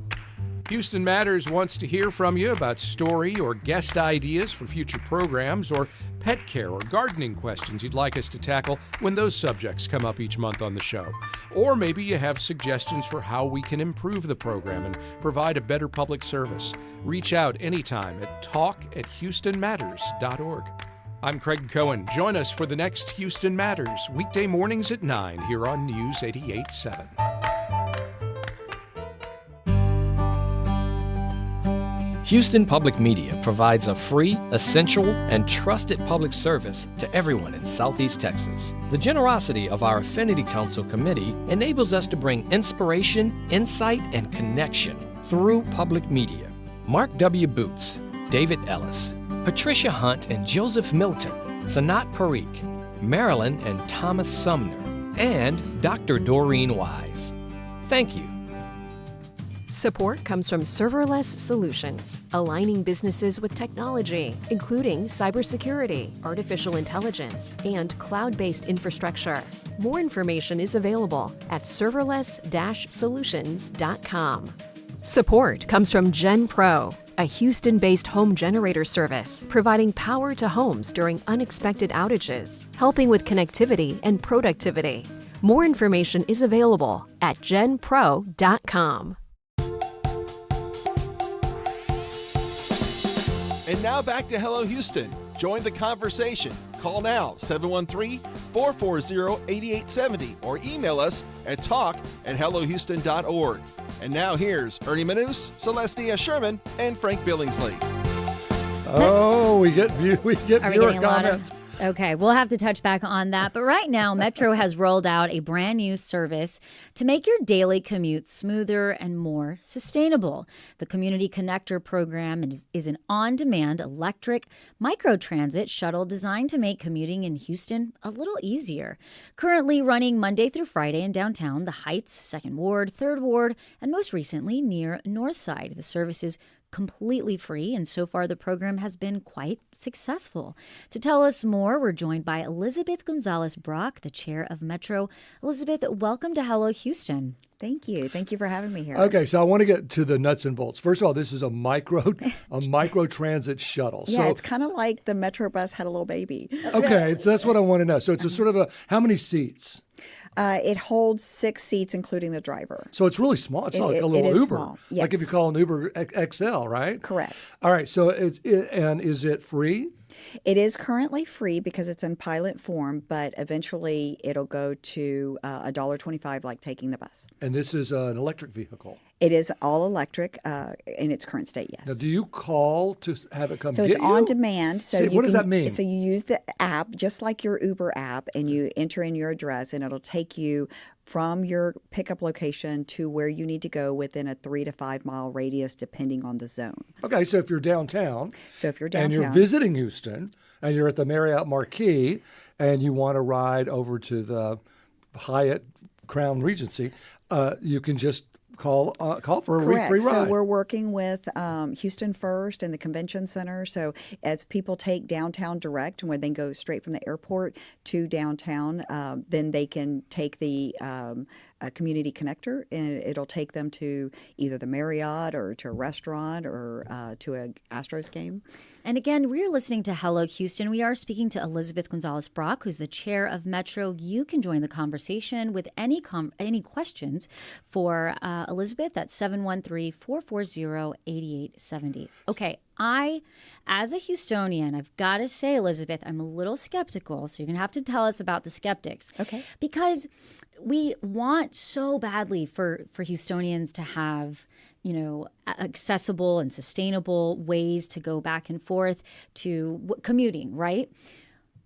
Houston Matters wants to hear from you about story or guest ideas for future programs, or pet care or gardening questions you'd like us to tackle when those subjects come up each month on the show. Or maybe you have suggestions for how we can improve the program and provide a better public service. Reach out anytime at talk@houstonmatters.org. I'm Craig Cohen. Join us for the next Houston Matters, weekday mornings at 9 here on News 88.7. Houston Public Media provides a free, essential, and trusted public service to everyone in Southeast Texas. The generosity of our Affinity Council Committee enables us to bring inspiration, insight, and connection through public media. Mark W. Boots, David Ellis, Patricia Hunt and Joseph Milton, Sanat Parikh, Marilyn and Thomas Sumner, and Dr. Doreen Wise. Thank you. Support comes from Serverless Solutions, aligning businesses with technology, including cybersecurity, artificial intelligence, and cloud-based infrastructure. More information is available at serverless-solutions.com. Support comes from GenPro, a Houston-based home generator service, providing power to homes during unexpected outages, helping with connectivity and productivity. More information is available at genpro.com. And now back to Hello Houston. Join the conversation. Call now, 713-440-8870, or email us at talk@hellohouston.org. And now here's Ernie Manous, Celestia Sherman, and Frank Billingsley. Oh, we get viewer comments. Okay, we'll have to touch back on that. But right now, Metro has rolled out a brand new service to make your daily commute smoother and more sustainable. The Community Connector program is an on-demand electric microtransit shuttle designed to make commuting in Houston a little easier. Currently running Monday through Friday in downtown, the Heights, 2nd Ward, 3rd Ward, and most recently near Northside. The service is completely free, and so far the program has been quite successful. To tell us more, we're joined by Elizabeth Gonzalez Brock, the chair of Metro. Elizabeth, welcome to Hello Houston. Thank you. Thank you for having me here. Okay, so I want to get to the nuts and bolts. First of all, this is a micro transit shuttle. Yeah, so it's kind of like the Metro bus had a little baby. Okay, so that's what I want to know. So it's a sort of how many seats? It holds 6 seats, including the driver. So it's really small. It's not like a It little is Uber. small, Like if you yes. call an Uber XL, right? Correct. All right. So and is it free? It is currently free because it's in pilot form, but eventually it'll go to $1.25, like taking the bus. And this is an electric vehicle. It is all electric in its current state, yes. Now, do you call to have it come So get it's you? on demand. So See, you what does can- that mean? So you use the app, just like your Uber app, and you enter in your address, and it'll take you from your pickup location to where you need to go within a 3 to 5 mile radius, depending on the zone. Okay, so if you're downtown, and you're visiting Houston, and you're at the Marriott Marquis, and you want to ride over to the Hyatt Crown Regency, you can just call for a Correct. free ride. So we're working with Houston First and the Convention Center. So as people take downtown direct, when they go straight from the airport to downtown, then they can take the community connector, and it'll take them to either the Marriott or to a restaurant or to a Astros game. And again, we're listening to Hello Houston. We are speaking to Elizabeth Gonzalez Brock, who's the chair of Metro. You can join the conversation with any questions for Elizabeth at 713-440-8870. Okay, as a Houstonian, I've got to say, Elizabeth, I'm a little skeptical, so you're going to have to tell us about the skeptics. Okay. Because we want so badly for Houstonians to have, accessible and sustainable ways to go back and forth to commuting, right?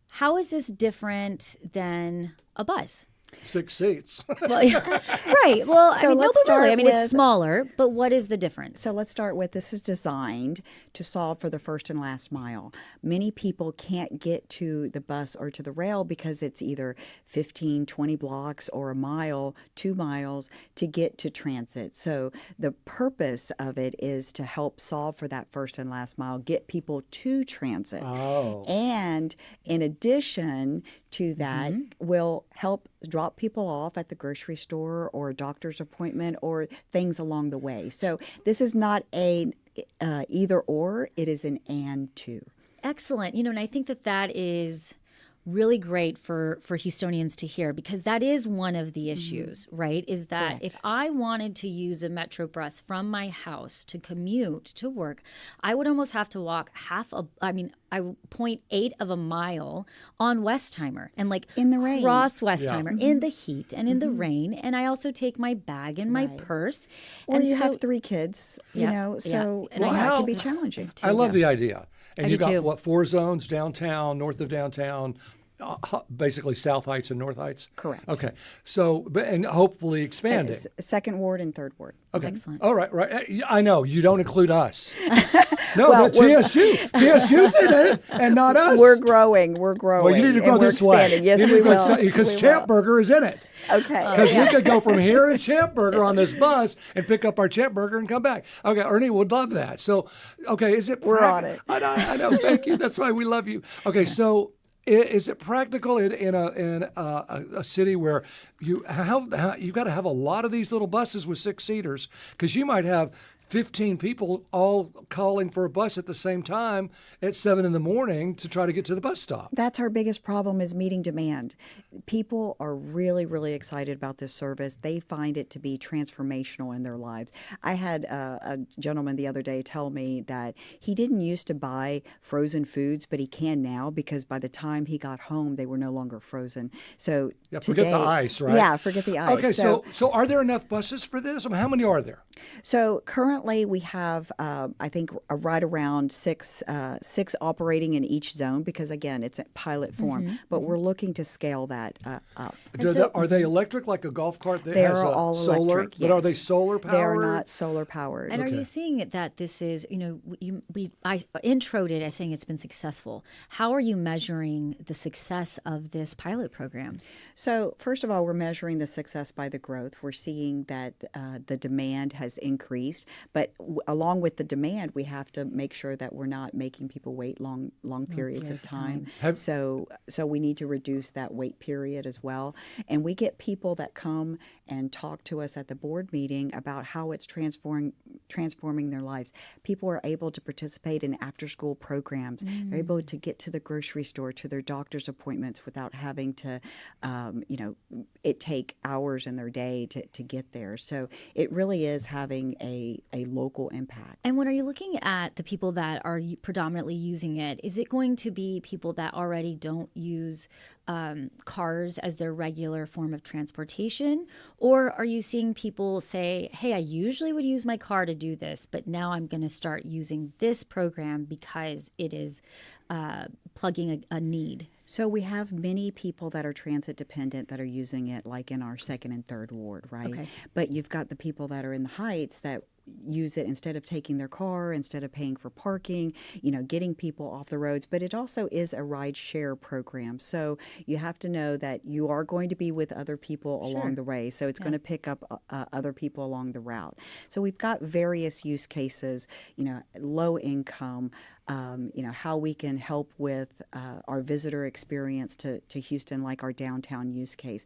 How is this different than a bus? 6 seats. Well, yeah, right. Well, So let's but really, start it's with- smaller, but what is the difference? So let's start with, this is designed to solve for the first and last mile. Many people can't get to the bus or to the rail because it's either 15, 20 blocks or a mile, 2 miles to get to transit. So the purpose of it is to help solve for that first and last mile, get people to transit. Oh. And in addition to that, will help drop people off at the grocery store or a doctor's appointment or things along the way. So this is not a either or, it is an and too. Excellent. And I think that is really great for Houstonians to hear, because that is one of the issues, right? Is that Correct. if I wanted to use a Metro bus from my house to commute to work, I would almost have to walk 0.8 of a mile on Westheimer and in the rain, cross Westheimer Yeah. in the heat and in the rain. And I also take my bag and my purse. Or and you so, have 3 kids, so And it can be challenging. I love the idea. And I you've do got, too. 4 zones, downtown, north of downtown, basically South Heights and North Heights? Correct. Okay. So, and hopefully expanding. Second ward and third ward. Okay. Excellent. All right. I know. You don't include us. No, Well, but TSU's in it and not us. We're growing. Well, you need to go and we're this way. expanding. Yes, You need we to go will. Because We Champ will. Burger is in it. Okay. Because we could go from here to Champ Burger on this bus and pick up our Champ Burger and come back. Okay, Ernie would love that. So, okay, is it? We're on it. I know. Thank you. That's why we love you. Okay, so is it practical in a city where you got to have a lot of these little buses with 6-seaters, because you might have 15 people all calling for a bus at the same time at 7 a.m. to try to get to the bus stop. That's our biggest problem, is meeting demand. People are really, really excited about this service. They find it to be transformational in their lives. I had a gentleman the other day tell me that he didn't used to buy frozen foods, but he can now, because by the time he got home, they were no longer frozen. So Yeah, today, forget the ice, right? Yeah, forget the ice. Okay, so are there enough buses for this? I mean, how many are there? So currently we have, I think, right around six operating in each zone, because again, it's a pilot form. But we're looking to scale that up. Are they electric, like a golf cart that They has are a all solar? electric. But are they yes. solar powered? They are not solar powered. And are you seeing that this is, I introed it as saying it's been successful. How are you measuring the success of this pilot program? So first of all, we're measuring the success by the growth. We're seeing that the demand has increased, But along with the demand, we have to make sure that we're not making people wait long periods of time. So we need to reduce that wait period as well. And we get people that come and talk to us at the board meeting about how it's transforming their lives. People are able to participate in after-school programs. They're able to get to the grocery store, to their doctor's appointments without having to, it take hours in their day to get there. So it really is having a local impact. And when are you looking at the people that are predominantly using it, is it going to be people that already don't use cars as their regular form of transportation? Or are you seeing people say, hey, I usually would use my car to do this, but now I'm going to start using this program because it is plugging a need? So we have many people that are transit dependent that are using it, like in our second and third ward, right? Okay. But you've got the people that are in the Heights that use it instead of taking their car, instead of paying for parking, getting people off the roads. But it also is a ride share program. So you have to know that you are going to be with other people along the way. So it's going to pick up other people along the route. So we've got various use cases, low income, how we can help with our visitor experience to Houston, like our downtown use case.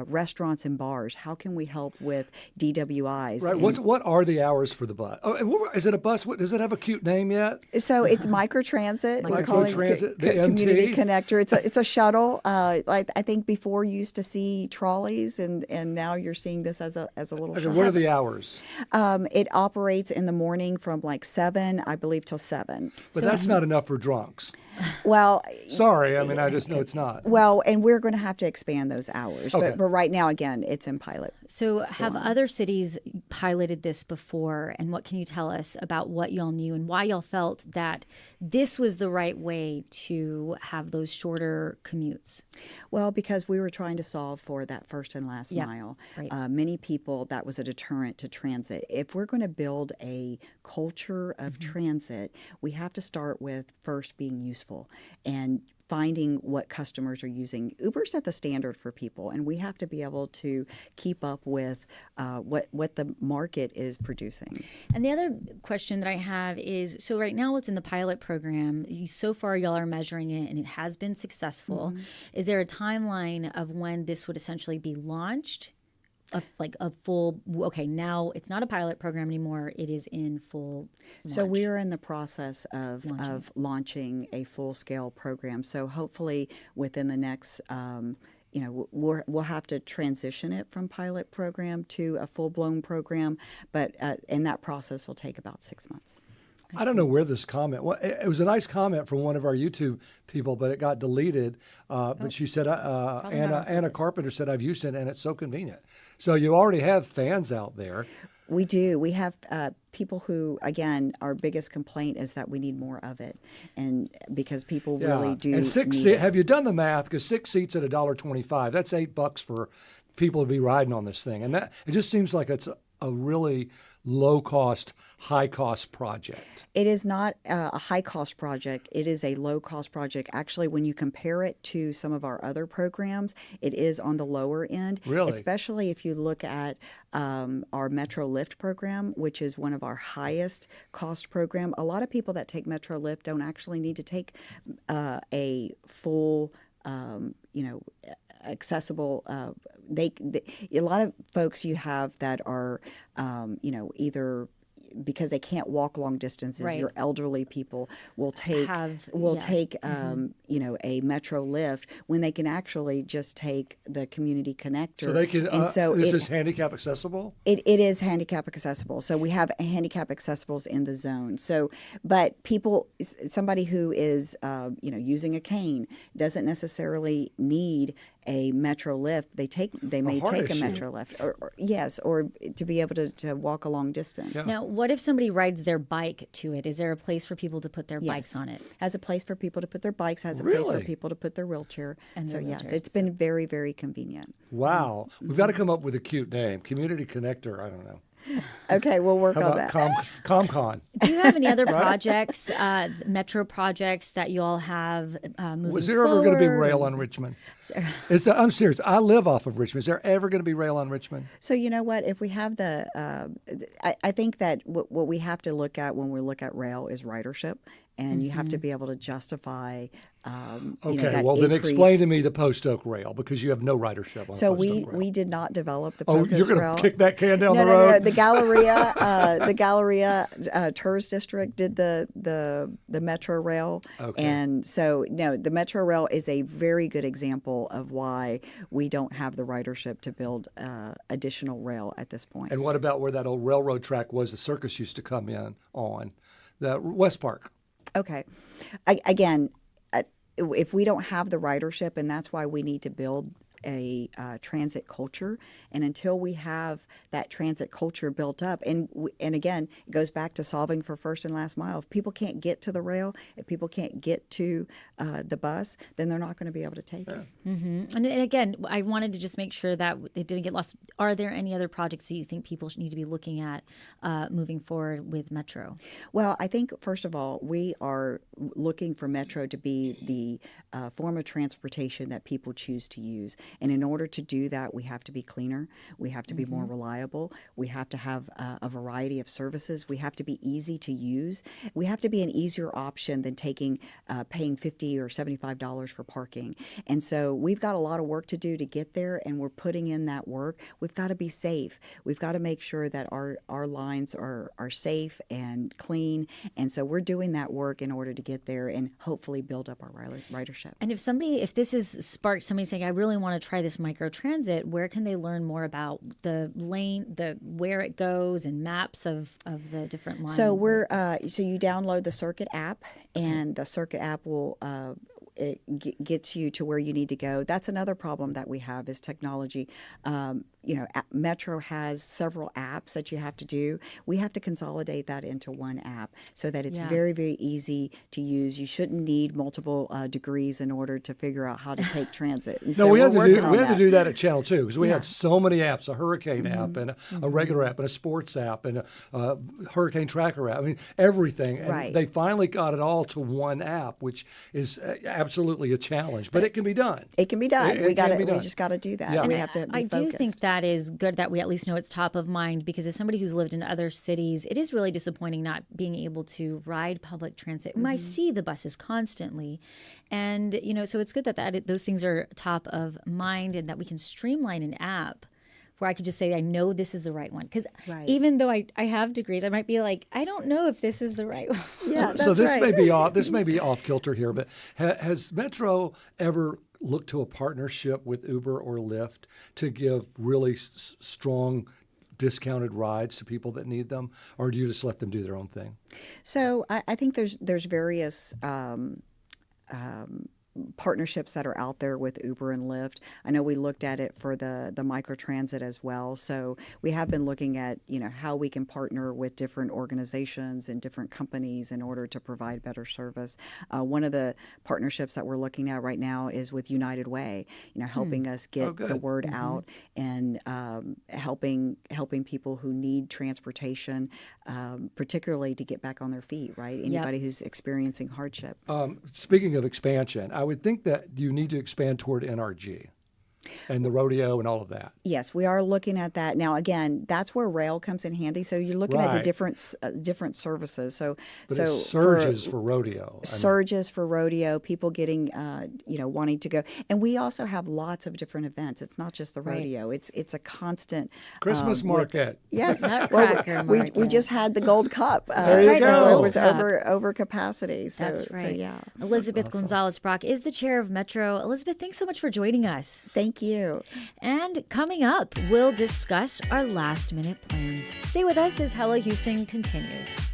Restaurants and bars, how can we help with DWIs? Right. What are the hours for the bus? Oh, is it a bus? Does it have a cute name yet? So it's microtransit. Microtransit, the community MT? connector. It's a shuttle. I think before you used to see trolleys, and now you're seeing this as a little shuttle. What are the hours? It operates in the morning from like 7, I believe, till 7. But that's not enough for drunks. Well, sorry, I just know it's not. Well, and we're going to have to expand those hours. Okay. But right now, again, it's in pilot. So have other cities piloted this before, and what can you tell us about what y'all knew and why y'all felt that this was the right way to have those shorter commutes? Well, because we were trying to solve for that first and last mile. Right. Many people, that was a deterrent to transit. If we're going to build a culture of transit, we have to start with first being useful and finding what customers are using. Uber set the standard for people, and we have to be able to keep up with what the market is producing. And the other question that I have is, so right now it's in the pilot program. So far y'all are measuring it, and it has been successful. Is there a timeline of when this would essentially be launched? A full, okay, now it's not a pilot program anymore. It is in full launch. So we are in the process of launching a full-scale program. So hopefully within the next, we'll have to transition it from pilot program to a full-blown program. But and that process will take about 6 months. I don't know where this comment. Well, it was a nice comment from one of our YouTube people, but it got deleted. But she said, Anna Carpenter said, "I've used it and it's so convenient." So you already have fans out there. We do. We have people who, again, our biggest complaint is that we need more of it, and because people really do. And have you done the math? Because 6 seats at $1.25, that's $8 for people to be riding on this thing, and that it just seems like it's a really low-cost, high-cost project. It is not a high-cost project. It is a low-cost project. Actually, when you compare it to some of our other programs, it is on the lower end. Really? Especially if you look at our Metro Lift program, which is one of our highest cost program. A lot of people that take Metro Lift don't actually need to take a full, accessible. A lot of folks you have that are, either because they can't walk long distances. Right. Your elderly people will take a Metro Lift when they can actually just take the community connector. So they can. And so is this handicap accessible? It is handicap accessible. So we have handicap accessibles in the zone. So, but somebody who is using a cane doesn't necessarily need a Metro Lift. They may take a Metro Lift, or to be able to walk a long distance. Yeah. Now, what if somebody rides their bike to it? Is there a place for people to put their bikes on it? Has a place for people to put their bikes. Has a place for people to put their wheelchair. And so yes, it's been very, very convenient. Wow, we've got to come up with a cute name. Community Connector. I don't know. Okay, we'll work on that. ComCon. Do you have any other projects, metro projects that you all have moving forward? Was there ever going to be rail on Richmond? I'm serious. I live off of Richmond. Is there ever going to be rail on Richmond? So you know what? If we have I think that what we have to look at when we look at rail is ridership. And you have to be able to justify that well, then increase. Explain to me the Post Oak Rail, because you have no ridership on So Post Oak Rail. we did not develop the Oh, Post you're Rail. going to kick that can down the No. road? The Galleria Tourist District did the Metro Rail. Okay. And so, no, the Metro Rail is a very good example of why we don't have the ridership to build additional rail at this point. And what about where that old railroad track was the circus used to come in on? The West Park. Okay. Again, if we don't have the ridership, and that's why we need to build a transit culture, and until we have that transit culture built up, and again, it goes back to solving for first and last mile. If people can't get to the rail, if people can't get to the bus, then they're not going to be able to take it. Mm-hmm. And again, I wanted to just make sure that it didn't get lost. Are there any other projects that you think people need to be looking at moving forward with Metro? Well, I think, first of all, we are looking for Metro to be the form of transportation that people choose to use. And in order to do that, we have to be cleaner. We have to be more reliable. We have to have a variety of services. We have to be easy to use. We have to be an easier option than paying $50 or $75 for parking. And so we've got a lot of work to do to get there, and we're putting in that work. We've got to be safe. We've got to make sure that our lines are safe and clean. And so we're doing that work in order to get there and hopefully build up our ridership. And if this has sparked somebody saying, I really want to try this microtransit, where can they learn more about the lane, where it goes, and maps of the different lines? So so you download the Circuit app, and the Circuit app will it gets you to where you need to go. That's another problem that we have is technology. Metro has several apps that you have to do. We have to consolidate that into one app so that it's very, very easy to use. You shouldn't need multiple degrees in order to figure out how to take transit. And No, so we had to do that at Channel 2 because we had so many apps, a hurricane app and a regular app and a sports app and a hurricane tracker app. I mean, everything. And they finally got it all to one app, which is absolutely a challenge, but it can be done. It can be done. We just got to do that. Yeah. We have to be I do focused. think that is good that we at least know it's top of mind, because as somebody who's lived in other cities, it is really disappointing not being able to ride public transit. I see the buses constantly. And, so it's good that those things are top of mind and that we can streamline an app where I could just say, I know this is the right one. Because even though I have degrees, I might be like, I don't know if this is the right one. Yeah, that's so this may be off kilter here, but has Metro ever looked to a partnership with Uber or Lyft to give really strong discounted rides to people that need them, or do you just let them do their own thing? So I think there's various partnerships that are out there with Uber and Lyft. I know we looked at it for the microtransit as well. So we have been looking at, how we can partner with different organizations and different companies in order to provide better service. One of the partnerships that we're looking at right now is with United Way, helping us get the word out and helping people who need transportation, particularly to get back on their feet, right? Anybody who's experiencing hardship. Speaking of expansion, I would think that you need to expand toward NRG and the rodeo and all of that. Yes, we are looking at that. Now, again, that's where rail comes in handy. So you're looking at the different services. But it surges for rodeo. Surges for rodeo, people getting, wanting to go. And we also have lots of different events. It's not just the rodeo. It's a constant. Christmas market. Yes. Nutcracker market. We just had the Gold Cup. There you go. It was over capacity. So, that's right. So, yeah. Elizabeth Gonzalez Brock is the chair of Metro. Elizabeth, thanks so much for joining us. Thank you. And coming up, we'll discuss our last-minute plans. Stay with us as Hello Houston continues.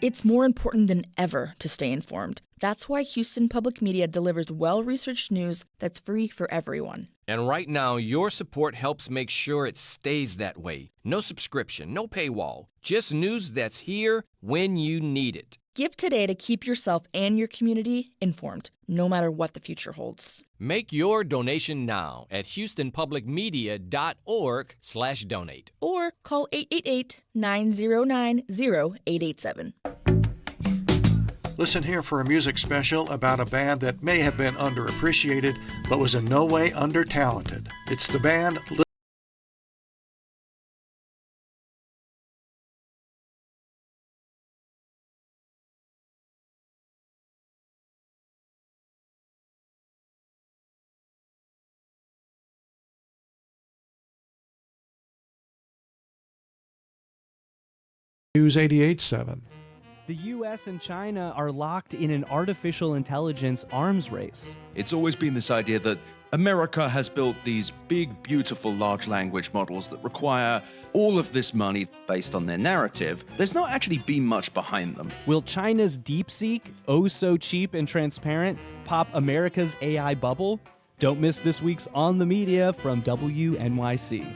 It's more important than ever to stay informed. That's why Houston Public Media delivers well-researched news that's free for everyone. And right now, your support helps make sure it stays that way. No subscription, no paywall, just news that's here when you need it. Give today to keep yourself and your community informed, no matter what the future holds. Make your donation now at houstonpublicmedia.org/donate. Or call 888-909-0887. Listen here for a music special about a band that may have been underappreciated, but was in no way under-talented. It's the band News 88.7. The U.S. and China are locked in an artificial intelligence arms race. It's always been this idea that America has built these big, beautiful large language models that require all of this money based on their narrative. There's not actually been much behind them. Will China's DeepSeek, oh so cheap and transparent, pop America's AI bubble? Don't miss this week's On the Media from WNYC.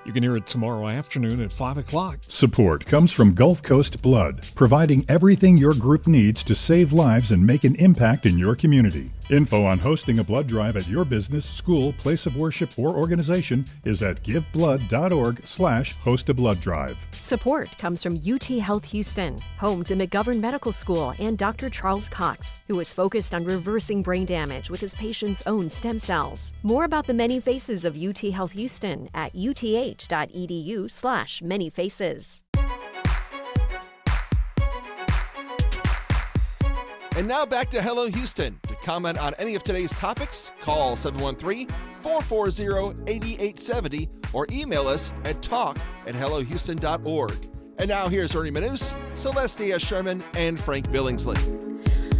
You can hear it tomorrow afternoon at 5 o'clock. Support comes from Gulf Coast Blood, providing everything your group needs to save lives and make an impact in your community. Info on hosting a blood drive at your business, school, place of worship, or organization is at giveblood.org/host-a-blood-drive. Support comes from UT Health Houston, home to McGovern Medical School and Dr. Charles Cox, who is focused on reversing brain damage with his patients' own stem cells. More about the many faces of UT Health Houston at uth.edu/manyfaces. And now back to Hello Houston. To comment on any of today's topics, call 713-440-8870 or email us at talk@hellohouston.org. And now here's Ernie Manous, Celestia Sherman, and Frank Billingsley.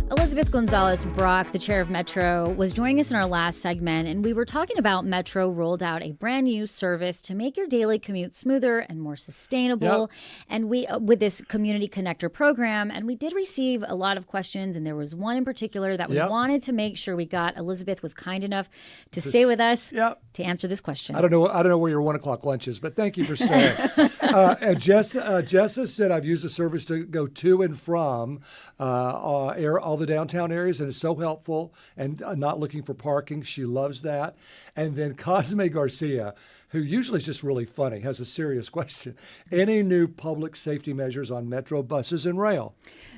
Elizabeth Gonzalez Brock, the chair of Metro, was joining us in our last segment, and we were talking about Metro rolled out a brand new service to make your daily commute smoother and more sustainable. Yep. And we, with this Community Connector program, and we did receive a lot of questions, and there was one in particular that we wanted to make sure we got. Elizabeth was kind enough to stay with us to answer this question. I don't know where your 1 o'clock lunch is, but thank you for staying. And Jessa said, I've used the service to go to and from all the downtown areas, and it's so helpful, and not looking for parking. She loves that. And then Cosme Garcia, who usually is just really funny, has a serious question. Any new public safety measures on Metro buses and rail?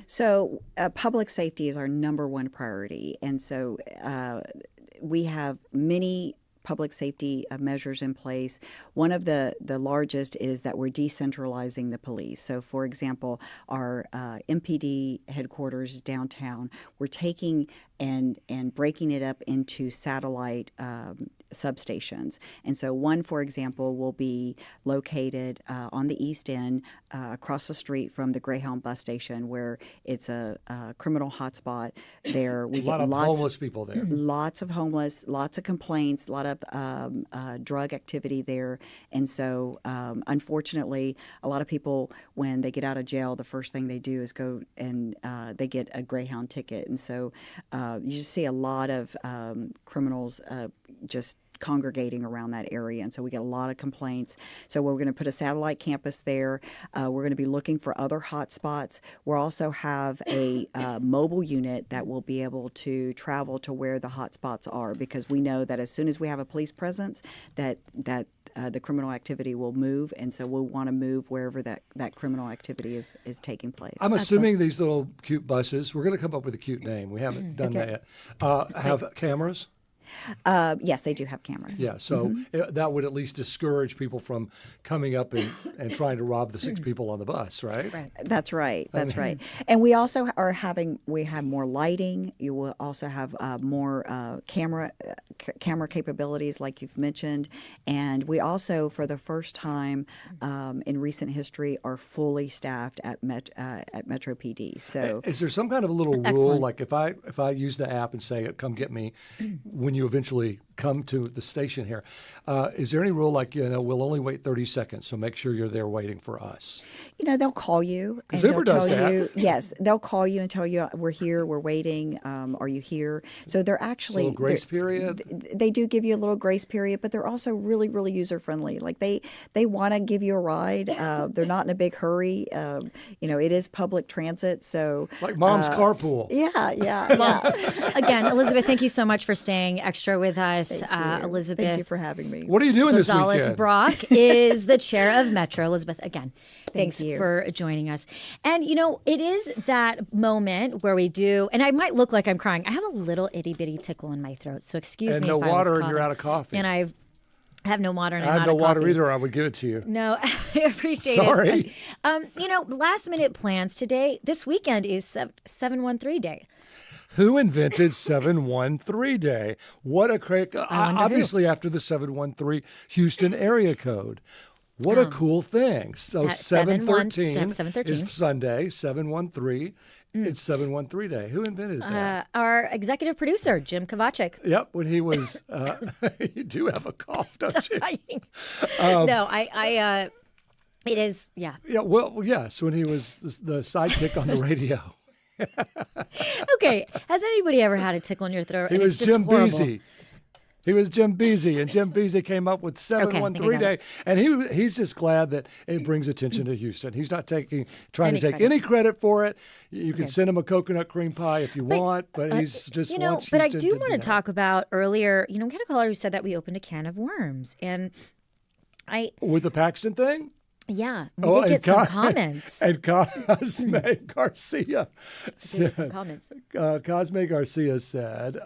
So public safety is our number one priority. And so we have many public safety measures in place. One of the largest is that we're decentralizing the police. So, for example, our MPD headquarters downtown, we're taking and breaking it up into satellite substations. And so one, for example, will be located on the East End across the street from the Greyhound bus station, where it's a criminal hotspot there. We get lots of homeless people there. Lots of homeless, lots of complaints, a lot of drug activity there. And so unfortunately, a lot of people, when they get out of jail, the first thing they do is go and they get a Greyhound ticket. And so you just see a lot of criminals just congregating around that area. And so we get a lot of complaints. So we're going to put a satellite campus there. We're going to be looking for other hot spots. We'll also have a mobile unit that will be able to travel to where the hot spots are, because we know that as soon as we have a police presence, that the criminal activity will move. And so we'll want to move wherever that criminal activity is taking place. I'm assuming these little cute buses, we're going to come up with a cute name. We haven't done that yet. Have cameras? Yes, they do have cameras. Yeah, so that would at least discourage people from coming up and trying to rob the 6 people on the bus, right? Right. That's right. That's right. And we also we have more lighting. You will also have more camera capabilities, like you've mentioned. And we also, for the first time in recent history, are fully staffed at Metro PD. So, is there some kind of a little rule, like if I use the app and say, "Come get me," when you eventually come to the station here. Is there any rule like, we'll only wait 30 seconds, so make sure you're there waiting for us? They'll call you and Uber they'll does tell that. you, yes, they'll call you and tell you, we're here, we're waiting, are you here? So they're actually... A little grace period? They do give you a little grace period, but they're also really, really user-friendly. Like they want to give you a ride. They're not in a big hurry. It is public transit, so... Like mom's carpool. Yeah. Again, Elizabeth, thank you so much for staying extra with us. Elizabeth. Thank you for having me. What are you doing this Gonzalez weekend? Brock is the chair of Metro. Elizabeth, again, thanks you. for joining us. And, it is that moment where we do, and I might look like I'm crying. I have a little itty-bitty tickle in my throat, so excuse And me no if I was water and coughing. you're out of coffee. And I have no water and I I'm have out no of water coffee. either. I would give it to you. No, I appreciate Sorry. it. Last minute plans today. This weekend is 713 Day. Who invented 713 Day? What a crazy... Obviously, after the 713 Houston area code. What a cool thing. So At 713 713. is Sunday, 713. It's 713 Day. Who invented that? Our executive producer, Jim Kovacic. Yep, when he was... you do have a cough, don't you? No, it is, yeah. Yeah, well, yes, when he was the sidekick on the radio. Okay, has anybody ever had a tickle in your throat? He and was it's just Jim horrible. Beasy. He was Jim Beasy, and Jim Beasy came up with 713 Day, and he's just glad that it brings attention to Houston. He's not trying to take any credit for it. You can send him a coconut cream pie if you want, but he's just wants But I Houston do to want to be talk about earlier. We had a caller who said that we opened a can of worms, and with the Paxton thing. Yeah, we did get some comments. And Cosme Garcia Did get some comments. Cosme Garcia said,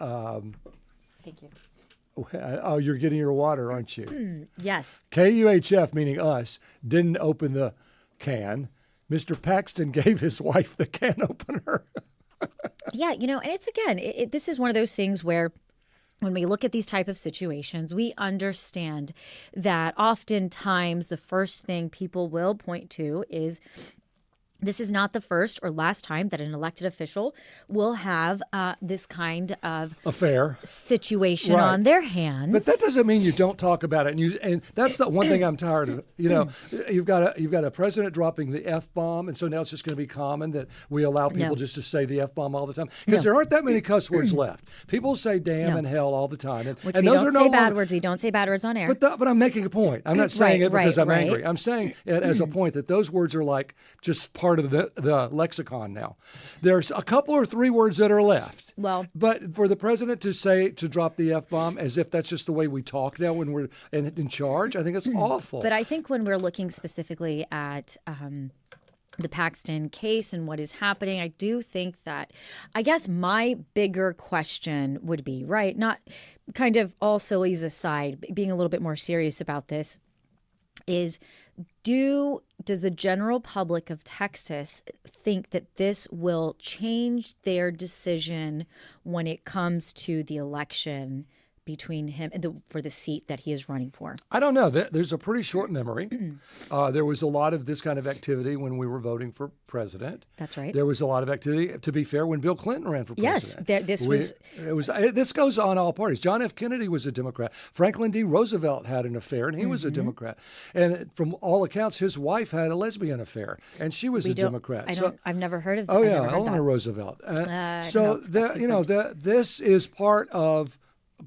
Thank you. Oh, you're getting your water, aren't you? Yes. KUHF, meaning us, didn't open the can. Mr. Paxton gave his wife the can opener. Yeah, and it's, again, this is one of those things where when we look at these type of situations, we understand that oftentimes the first thing people will point to is this is not the first or last time that an elected official will have this kind of affair situation on their hands. But that doesn't mean you don't talk about it. And that's the one thing I'm tired of. You've got a president dropping the F-bomb, and so now it's just going to be common that we allow people just to say the F-bomb all the time because there aren't that many cuss words left. People say damn and hell all the time, and Which and we those don't are say no bad longer, words. We don't say bad words on air. But I'm making a point. I'm not saying it because I'm right. angry. I'm saying it as a point that those words are like just part of the lexicon now. There's a couple or three words that are left. Well, but for the president to drop the F-bomb as if that's just the way we talk now when we're in charge, I think it's awful. But I think when we're looking specifically at the Paxton case and what is happening, I do think that, I guess my bigger question would be, right, not kind of all sillies aside, being a little bit more serious about this, is does the general public of Texas think that this will change their decision when it comes to the election between him for the seat that he is running for? I don't know. There's a pretty short memory. There was a lot of this kind of activity when we were voting for president. That's right. There was a lot of activity, to be fair, when Bill Clinton ran for president. Yes, this goes on all parties. John F. Kennedy was a Democrat. Franklin D. Roosevelt had an affair, and he was a Democrat. And from all accounts, his wife had a lesbian affair, and she was a Democrat. I've never heard of. Oh yeah, Eleanor Roosevelt. This is part of.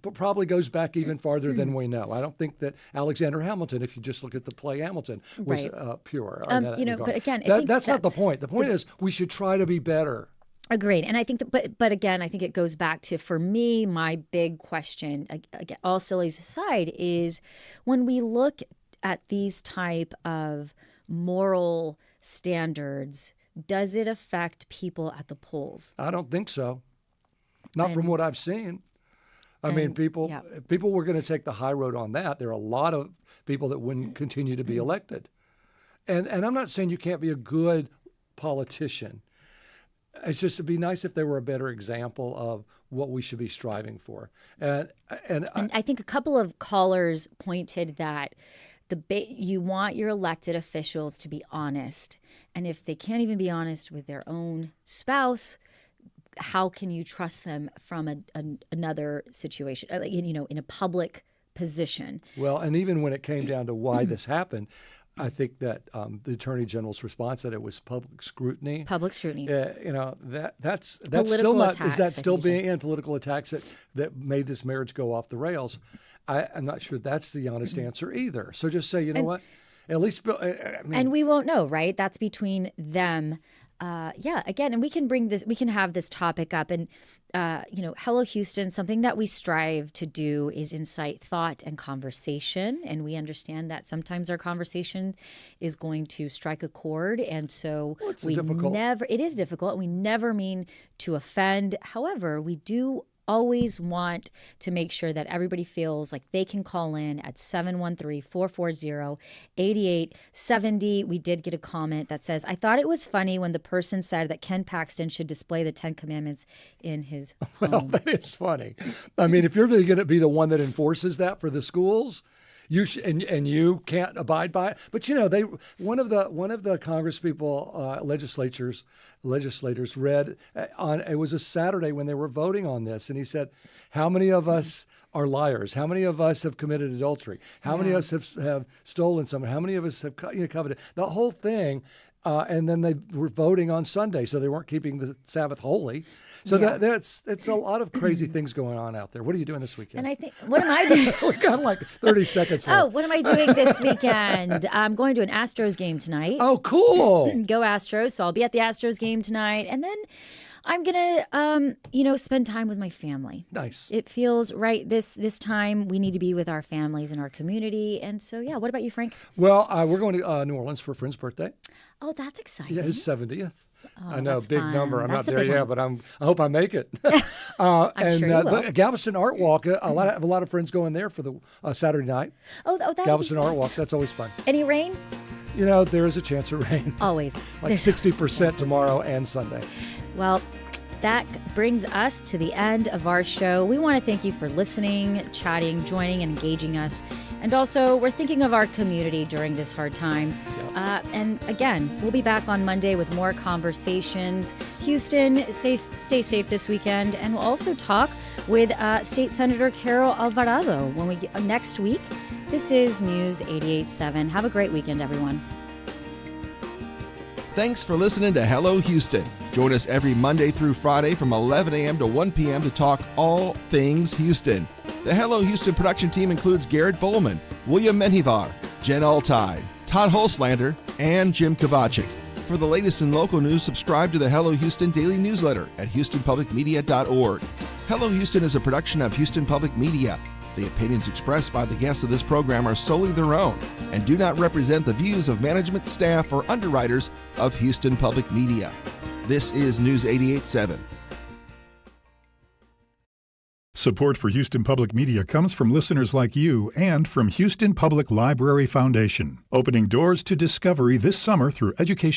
But probably goes back even farther than we know. I don't think that Alexander Hamilton, if you just look at the play Hamilton, was pure. But again, I think that's not the point. The point is we should try to be better. Agreed. And I think that, but again, I think it goes back to, for me, my big question, again, all sillies aside, is when we look at these type of moral standards, does it affect people at the polls? I don't think so. Not from what I've seen. I mean, people were going to take the high road on that. There are a lot of people that wouldn't continue to be elected. And I'm not saying you can't be a good politician. It's just, it'd be nice if there were a better example of what we should be striving for. And I think a couple of callers pointed that you want your elected officials to be honest. And if they can't even be honest with their own spouse, how can you trust them from another situation, in a public position? Well, and even when it came down to why this happened, I think that the Attorney General's response that it was public scrutiny. Public scrutiny. That's Political still not. attacks, Is that still being in political attacks that made this marriage go off the rails? I'm not sure that's the honest answer either. So just say, what, at least. And we won't know, right? That's between them. Again, and we can have this topic up, and Hello Houston, something that we strive to do is incite thought and conversation, and we understand that sometimes our conversation is going to strike a chord, and so it is difficult, and we never mean to offend. However, we do always want to make sure that everybody feels like they can call in at 713-440-8870. We did get a comment that says, I thought it was funny when the person said that Ken Paxton should display the 10 Commandments in his home. Well, that is funny. I mean, if you're really going to be the one that enforces that for the schools, you and you can't abide by it. But one of the Congress people, legislators read on, it was a Saturday when they were voting on this, and he said, "How many of us are liars? How many of us have committed adultery? How many of us have stolen something? How many of us have coveted?" The whole thing. And then they were voting on Sunday, so they weren't keeping the Sabbath holy. So it's a lot of crazy things going on out there. What are you doing this weekend? And I think, what am I doing? We got like 30 seconds left. Oh, what am I doing this weekend? I'm going to an Astros game tonight. Oh, cool. Go Astros. So I'll be at the Astros game tonight. And then I'm going to, spend time with my family. Nice. It feels right this time. We need to be with our families and our community. And so, what about you, Frank? Well, we're going to New Orleans for a friend's birthday. Oh, that's exciting. Yeah, his 70th. Oh, I know, big fun. number. I'm That's not a there big yet, one. but I hope I make it. I'm sure you will. But Galveston Art Walk, I have a lot of friends going there for the Saturday night. Oh, that Galveston Art Walk, that's always fun. Any rain? There is a chance of rain. Always. Like 60% tomorrow and Sunday. Well, that brings us to the end of our show. We want to thank you for listening, chatting, joining, and engaging us. And also, we're thinking of our community during this hard time. Yep. And again, we'll be back on Monday with more conversations. Houston, stay safe this weekend. And we'll also talk with State Senator Carol Alvarado when we get next week. This is News 88.7. Have a great weekend, everyone. Thanks for listening to Hello Houston. Join us every Monday through Friday from 11 a.m. to 1 p.m. to talk all things Houston. The Hello Houston production team includes Garrett Bowman, William Menjivar, Jen Altai, Todd Holslander, and Jim Kovacic. For the latest in local news, subscribe to the Hello Houston daily newsletter at houstonpublicmedia.org. Hello Houston is a production of Houston Public Media. The opinions expressed by the guests of this program are solely their own and do not represent the views of management, staff, or underwriters of Houston Public Media. This is News 88.7. Support for Houston Public Media comes from listeners like you and from Houston Public Library Foundation, opening doors to discovery this summer through education.